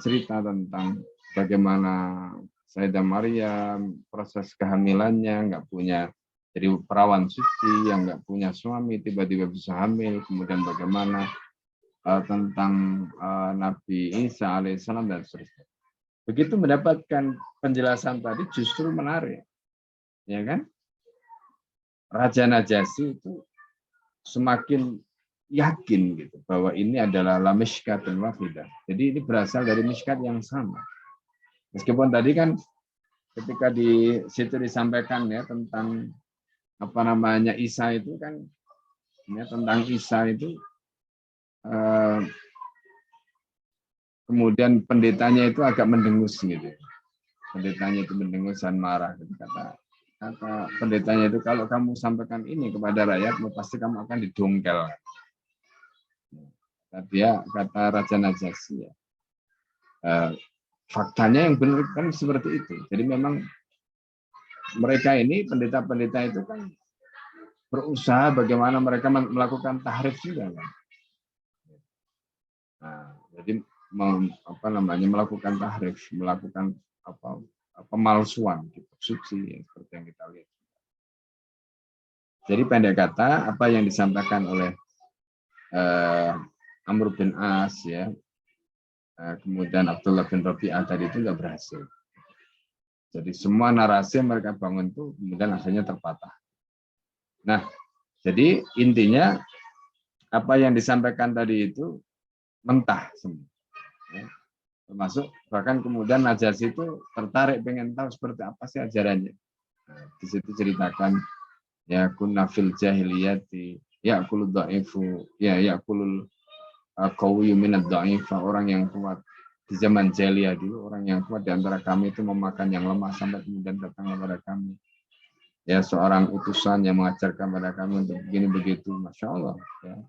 cerita tentang bagaimana Sayyidah Maryam proses kehamilannya, nggak punya, jadi perawan suci yang nggak punya suami tiba-tiba bisa hamil, kemudian bagaimana tentang Nabi Isa alaihissalam dan seterusnya. Begitu mendapatkan penjelasan tadi justru menarik, ya kan? Raja Najasyi itu semakin yakin gitu bahwa ini adalah la mishkatun wahidah. Jadi ini berasal dari mishkat yang sama. Meskipun tadi kan ketika di situ disampaikan, ya, tentang Isa itu kan, ya, tentang Isa itu kemudian pendetanya itu agak mendengus gitu. Pendetanya itu mendengus dan marah. Kata pendetanya itu, kalau kamu sampaikan ini kepada rakyatmu pasti kamu akan didongkel. Kata Raja Najasyi, ya. Faktanya yang benar kan seperti itu. Jadi memang mereka ini, pendeta-pendeta itu kan berusaha bagaimana mereka melakukan tahrif juga, kan. Nah, jadi melakukan tahrif, melakukan pemalsuan kitab suci, seperti yang kita lihat. Jadi pendek kata, apa yang disampaikan oleh Amr bin As, ya, kemudian Abdullah bin Rabi'ah tadi itu nggak berhasil. Jadi semua narasi yang mereka bangun itu kemudian akhirnya terpatah. Nah, jadi intinya apa yang disampaikan tadi itu mentah semua. Ya. Termasuk bahkan kemudian Najasyi itu tertarik pengen tahu seperti apa sih ajarannya. Nah, di situ ceritakan, ya, kunna fil jahiliyati ya'kulud dha'ifu ya'kulul qawiyyu minad dha'ifa. Orang yang kuat di zaman jahiliyah dulu, orang yang kuat di antara kami itu memakan yang lemah, sampai kemudian datang kepada kami, ya, seorang utusan yang mengajarkan kepada kami untuk begini begitu. Masya Allah, ya.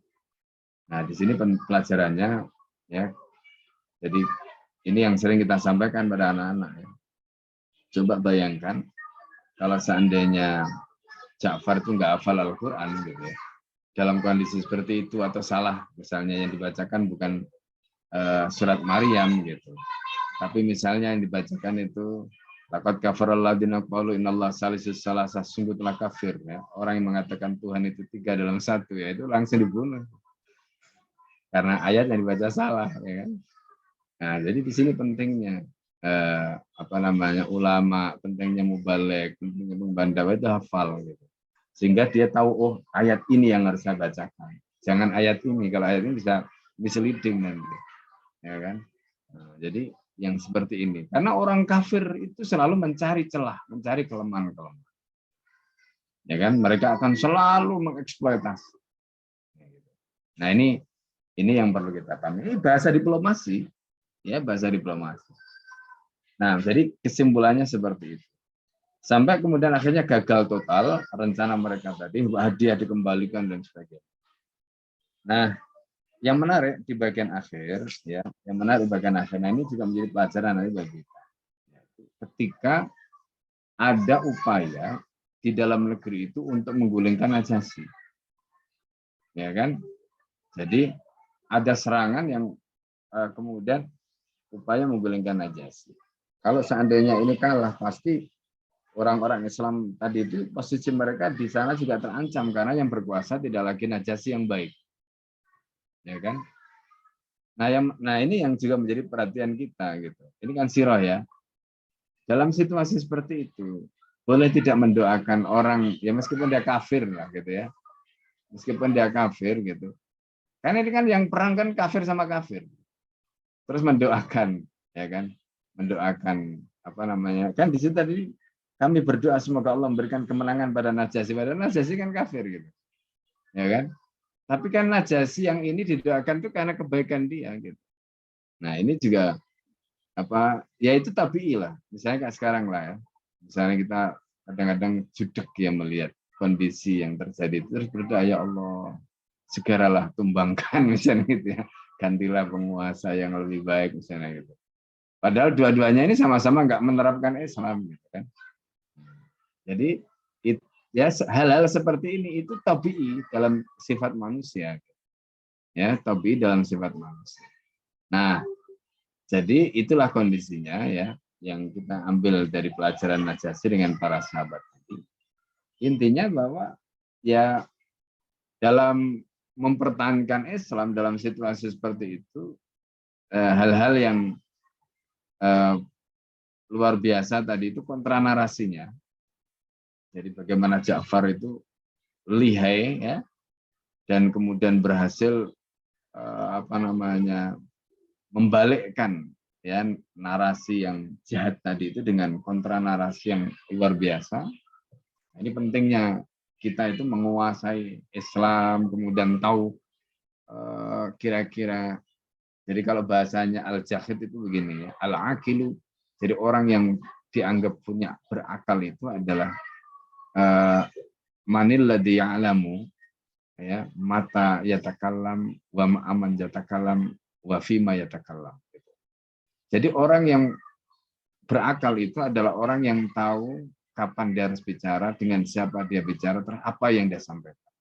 Nah, di sini pelajarannya, ya. Jadi ini yang sering kita sampaikan pada anak-anak, ya. Coba bayangkan kalau seandainya Ja'far itu nggak hafal Al-Quran, gitu, ya, dalam kondisi seperti itu, atau salah misalnya yang dibacakan bukan surat Maryam, gitu, tapi misalnya yang dibacakan itu laqad kafaral ladzina qalu innallaha salisus salasah, sungguh telah kafir, ya, orang yang mengatakan Tuhan itu 3 dalam 1, ya, itu langsung dibunuh karena ayat yang dibaca salah, ya kan. Nah, jadi di sini pentingnya ulama, pentingnya mubaligh, pentingnya pembandawa itu hafal, gitu. Sehingga dia tahu, oh, ayat ini yang harus saya bacakan. Jangan ayat ini, kalau ayat ini bisa misleading nanti. Ya kan? Nah, jadi yang seperti ini. Karena orang kafir itu selalu mencari celah, mencari kelemahan-kelemahan. Ya kan? Mereka akan selalu mengeksploitasi. Nah, ini yang perlu kita pahami. Ini bahasa diplomasi, ya, bahasa diplomasi. Nah, jadi kesimpulannya seperti itu. Sampai kemudian akhirnya gagal total rencana mereka tadi, hadiah dikembalikan dan sebagainya. Nah, yang menarik di bagian akhir, ya, yang menarik di bagian akhir, nah ini juga menjadi pelajaran nanti bagi kita. Ketika ada upaya di dalam negeri itu untuk menggulingkan Najasyi, ya kan? Jadi ada serangan yang kemudian upaya menggulingkan Najasyi. Kalau seandainya ini kalah, pasti orang-orang Islam tadi itu posisi mereka di sana juga terancam karena yang berkuasa tidak lagi Najasyi yang baik, ya kan? Nah ini yang juga menjadi perhatian kita gitu. Ini kan sirah ya. Dalam situasi seperti itu boleh tidak mendoakan orang ya meskipun dia kafir lah gitu ya, meskipun dia kafir gitu. Karena ini kan yang perang kan kafir sama kafir. Terus mendoakan, ya kan? Mendoakan apa namanya? Kan di situ tadi kami berdoa semoga Allah memberikan kemenangan pada Najasyi. Padahal Najasyi kan kafir gitu. Ya kan? Tapi kan Najasyi yang ini didoakan itu karena kebaikan dia gitu. Nah, ini juga apa? Ya itu tabii lah. Misalnya kayak sekarang lah ya. Misalnya kita kadang-kadang judek ya melihat kondisi yang terjadi terus berdoa ya Allah segeralah tumbangkan misalnya gitu ya. Gantilah penguasa yang lebih baik misalnya gitu. Padahal dua-duanya ini sama-sama nggak menerapkan Islam gitu kan. Jadi ya hal-hal seperti ini itu tabii dalam sifat manusia. Ya, tabii dalam sifat manusia. Nah, jadi itulah kondisinya ya yang kita ambil dari pelajaran Najasyi dengan para sahabat tadi. Intinya bahwa ya dalam mempertahankan Islam dalam situasi seperti itu hal-hal yang luar biasa tadi itu kontra narasinya. Jadi bagaimana Ja'far itu lihai ya dan kemudian berhasil apa namanya membalikkan ya narasi yang jahat tadi itu dengan kontra narasi yang luar biasa. Ini pentingnya kita itu menguasai Islam kemudian tahu kira-kira jadi kalau bahasanya al-jahid itu begini ya, al-aqilu. Jadi orang yang dianggap punya berakal itu adalah manil ladzi ya'lamu ya mata yatakallam wa ma'aman yatakallam wa fima yatakallam. Jadi orang yang berakal itu adalah orang yang tahu kapan dia harus bicara, dengan siapa dia bicara, terus apa yang dia sampaikan.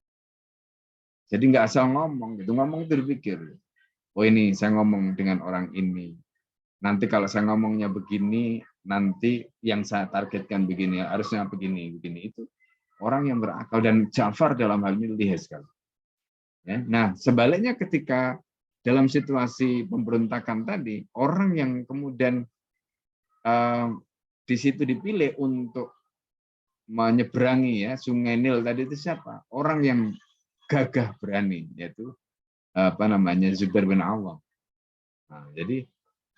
Jadi nggak asal ngomong, gitu. Ngomong itu dipikir. Oh ini saya ngomong dengan orang ini. Nanti kalau saya ngomongnya begini, nanti yang saya targetkan begini, harusnya begini, begini itu orang yang berakal dan Ja'far dalam hal ini lihai sekali. Ya, nah sebaliknya ketika dalam situasi pemberontakan tadi, orang yang kemudian di situ dipilih untuk menyeberangi ya Sungai Nil tadi itu siapa? Orang yang gagah berani, yaitu apa namanya Zubair bin Awam. Nah, jadi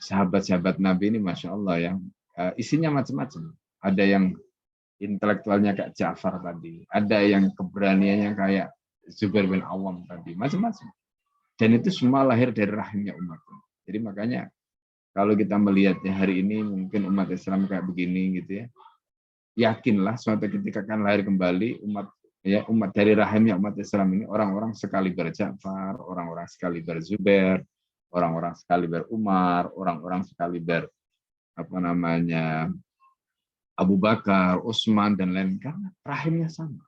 sahabat-sahabat Nabi ini masya Allah ya isinya macam-macam. Ada yang intelektualnya kayak Ja'far tadi, ada yang keberaniannya kayak Zubair bin Awam tadi, macam-macam. Dan itu semua lahir dari rahimnya umat. Jadi makanya kalau kita melihatnya hari ini mungkin umat Islam kayak begini gitu ya, yakinlah suatu ketika akan lahir kembali umat dari rahimnya umat Islam ini orang-orang sekali Ja'far, orang-orang sekali Zubair, orang-orang sekali Umar, orang-orang sekali apa namanya Abu Bakar, Utsman dan lain karena rahimnya sama.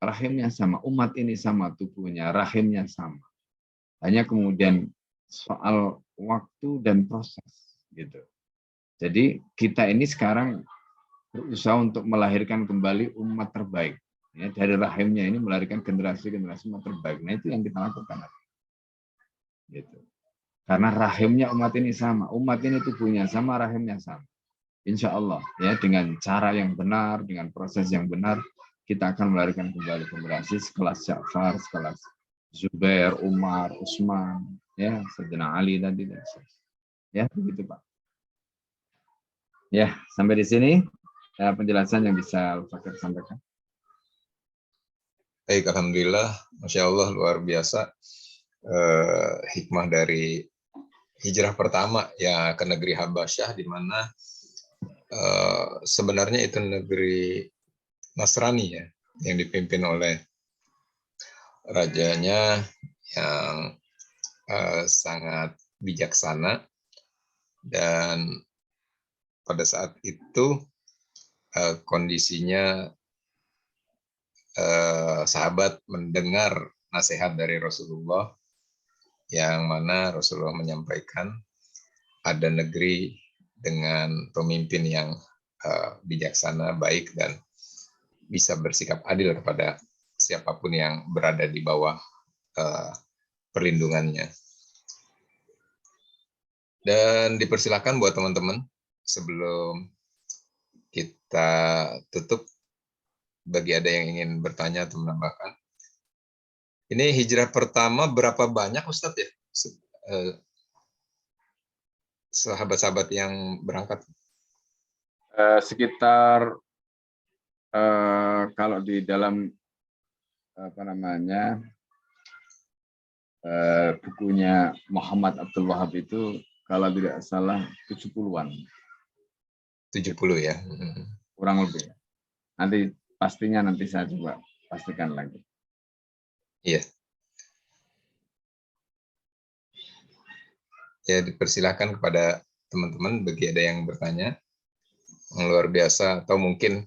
Rahimnya sama, umat ini sama tubuhnya, rahimnya sama. Hanya kemudian soal waktu dan proses gitu. Jadi kita ini sekarang berusaha untuk melahirkan kembali umat terbaik. Ya, dari rahimnya ini melahirkan generasi-generasi umat terbaik. Nah itu yang kita lakukan. Gitu. Karena rahimnya umat ini sama. Umat ini tubuhnya sama, rahimnya sama. Insya Allah ya dengan cara yang benar, dengan proses yang benar, kita akan melahirkan kembali generasi sekelas Ja'far, sekelas Zubair, Umar, Utsman, ya Sayyidina Ali tadi. Ya begitu Pak. Ya sampai di sini penjelasan yang bisa Al-Fakir sampaikan. Baik, alhamdulillah, masya Allah luar biasa hikmah dari hijrah pertama ya ke negeri Habasyah, di mana sebenarnya itu negeri Nasrani ya, yang dipimpin oleh rajanya yang sangat bijaksana, dan pada saat itu kondisinya sahabat mendengar nasihat dari Rasulullah, yang mana Rasulullah menyampaikan ada negeri dengan pemimpin yang bijaksana, baik, dan bisa bersikap adil kepada siapapun yang berada di bawah perlindungannya. Dan dipersilakan buat teman-teman, sebelum kita tutup, bagi ada yang ingin bertanya atau menambahkan. Ini hijrah pertama berapa banyak Ustadz ya? Sahabat-sahabat yang berangkat? Sekitar kalau di dalam apa namanya bukunya Muhammad Abdul Wahab itu kalau tidak salah 70-an. 70 ya. Kurang lebih. Nanti pastinya nanti saya coba pastikan lagi. Iya. Ya, dipersilakan kepada teman-teman bagi ada yang bertanya. Yang luar biasa, atau mungkin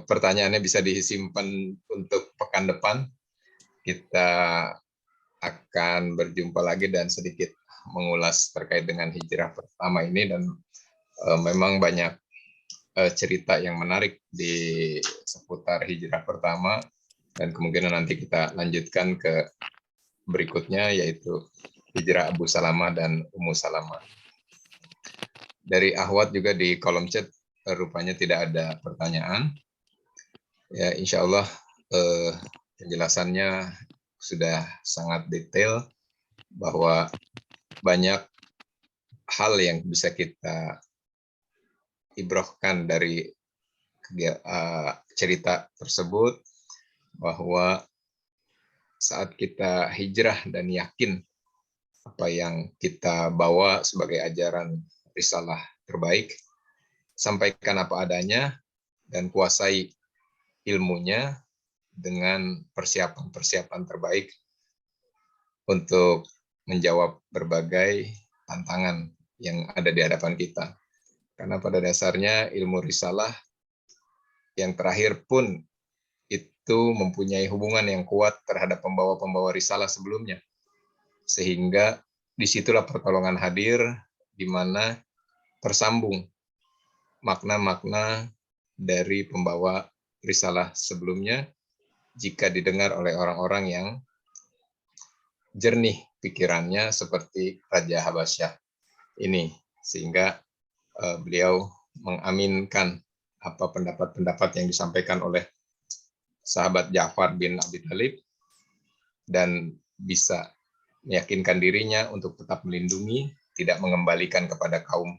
pertanyaannya bisa disimpan untuk pekan depan. Kita akan berjumpa lagi dan sedikit mengulas terkait dengan hijrah pertama ini, dan memang banyak cerita yang menarik di seputar hijrah pertama, dan kemungkinan nanti kita lanjutkan ke berikutnya, yaitu hijrah Abu Salamah dan Ummu Salamah. Dari Ahwat juga di kolom chat rupanya tidak ada pertanyaan. Ya, insya Allah penjelasannya sudah sangat detail, bahwa banyak hal yang bisa kita ibrohkan dari cerita tersebut, bahwa saat kita hijrah dan yakin apa yang kita bawa sebagai ajaran risalah terbaik, sampaikan apa adanya dan kuasai ilmunya dengan persiapan-persiapan terbaik untuk menjawab berbagai tantangan yang ada di hadapan kita. Karena pada dasarnya ilmu risalah yang terakhir pun itu mempunyai hubungan yang kuat terhadap pembawa-pembawa risalah sebelumnya. Sehingga disitulah pertolongan hadir, di mana tersambung makna-makna dari pembawa risalah sebelumnya jika didengar oleh orang-orang yang jernih pikirannya seperti Raja Habasyah ini, sehingga beliau mengaminkan apa pendapat-pendapat yang disampaikan oleh sahabat Ja'far bin Abi Thalib, dan bisa meyakinkan dirinya untuk tetap melindungi, tidak mengembalikan kepada kaum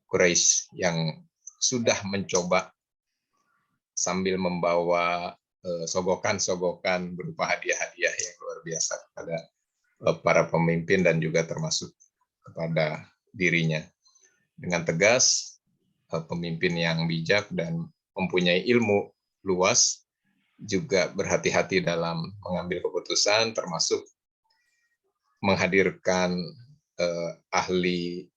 Quraisy yang sudah mencoba sambil membawa sogokan-sogokan berupa hadiah-hadiah yang luar biasa kepada para pemimpin dan juga termasuk kepada dirinya. Dengan tegas, pemimpin yang bijak dan mempunyai ilmu luas juga berhati-hati dalam mengambil keputusan, termasuk menghadirkan ahli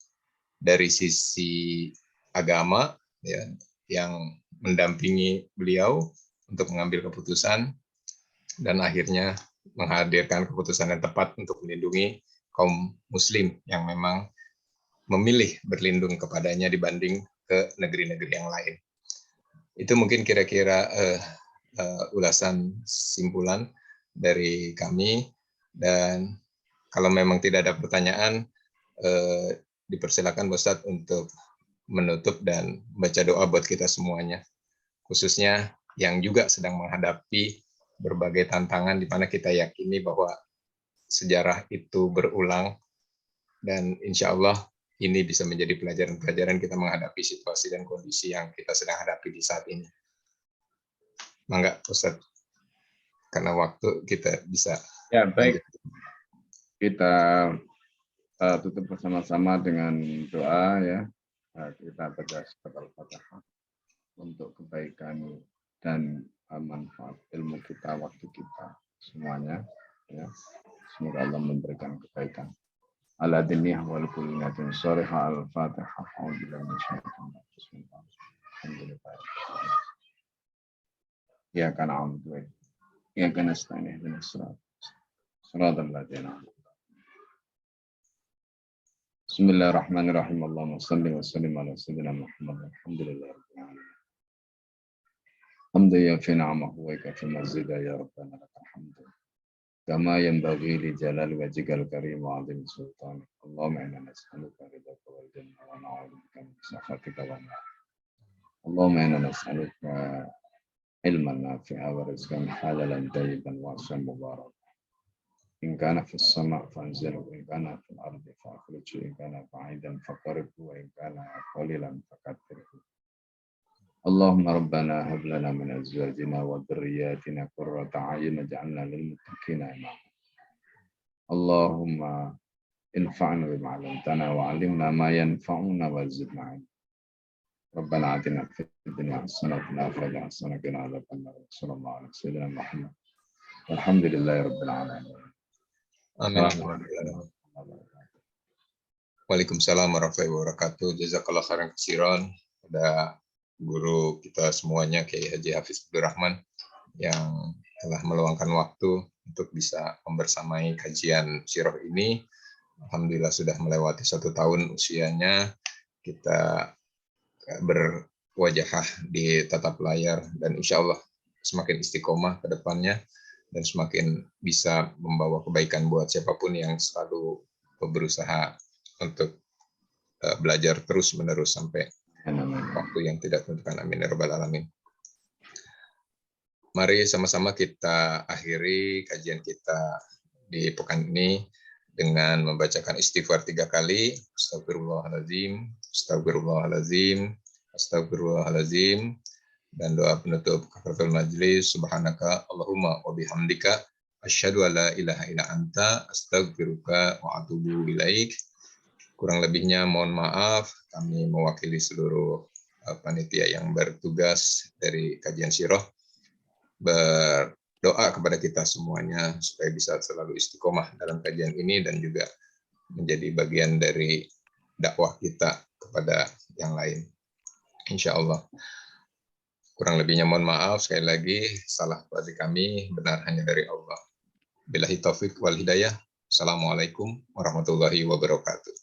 dari sisi agama ya, yang mendampingi beliau untuk mengambil keputusan, dan akhirnya menghadirkan keputusan yang tepat untuk melindungi kaum muslim yang memang memilih berlindung kepadanya dibanding ke negeri-negeri yang lain. Itu mungkin kira-kira ulasan simpulan dari kami, dan kalau memang tidak ada pertanyaan, dipersilakan Ustadz untuk menutup dan baca doa buat kita semuanya, khususnya yang juga sedang menghadapi berbagai tantangan, di mana kita yakini bahwa sejarah itu berulang, dan insya Allah ini bisa menjadi pelajaran-pelajaran kita menghadapi situasi dan kondisi yang kita sedang hadapi di saat ini. Mangga, Ustadz. karena waktu kita bisa Ya, baik. lanjut. Kita tutup bersama-sama dengan doa ya. Kita baca surat Al-Fatihah untuk kebaikan dan manfaat ilmu kita, waktu kita semuanya. Ya. Semoga Allah memberikan kebaikan. Ala diniyah wal kulinatin sorihah al-Fatihah. Alhamdulillah. Ya kana amdu. Ya kana sta'in ihdinas siratal ladzina Bismillahirrahmanirrahim. Allahumma salli wa sallim ala sayyidina Muhammad. Alhamdulillah rabbil alamin. Hamdan yafi ni'amahu wa yakfi mazida ya rabbana lakal hamdu. Kama yanbaghi li jalali wajhikal karim wa 'azimi sultanik. Allahumma inna nas'aluka ridhaka wal jannah wa na'udzu bika min sakhatika wan nar. Allahumma inna nas'aluka ilman nafi'an wa rizqan halalan tayyiban wa 'asan mubarak. إن كان في السماء فانزله وإن كان في الأرض فأخرجه إن كان بعيدا فقربه وإن كان قليلا فكثره اللهم ربنا هب لنا من أزواجنا وذرياتنا قرة أعين واجعلنا للمتقين إماما اللهم انفعنا بما علمتنا وعلمنا ما ينفعنا وزدنا علما ربنا آتنا في الدنيا حسنة وفي الآخرة حسنة وقنا عذاب النار صلى الله على سيدنا محمد والحمد لله رب العالمين. Amin. Waalaikumsalam warahmatullahi wabarakatuh. Jazakallah khairan katsiran pada guru kita semuanya, Kiai Haji Hafiz Abdurrahman, yang telah meluangkan waktu untuk bisa membersamai kajian sirah ini. Alhamdulillah sudah melewati 1 tahun usianya, kita berwajah di tatap layar, dan insya Allah semakin istiqomah ke depannya, dan semakin bisa membawa kebaikan buat siapapun yang selalu berusaha untuk belajar terus-menerus sampai waktu yang tidak tentukan. Amin ya rabbal alamin. Mari sama-sama kita akhiri kajian kita di pekan ini dengan membacakan istighfar 3 kali. Astagfirullahaladzim, astagfirullahaladzim, astagfirullahaladzim. Dan doa penutup kafaratul majlis, subhanaka Allahumma wa bihamdika asyhadu alla ilaha illa anta astaghfiruka wa atubu ilaik. Kurang lebihnya mohon maaf, kami mewakili seluruh panitia yang bertugas dari kajian sirah berdoa kepada kita semuanya supaya bisa selalu istiqomah dalam kajian ini dan juga menjadi bagian dari dakwah kita kepada yang lain, insya Allah. Kurang lebihnya mohon maaf, sekali lagi salah dari kami, benar hanya dari Allah. Billahi taufik wal hidayah. Assalamualaikum warahmatullahi wabarakatuh.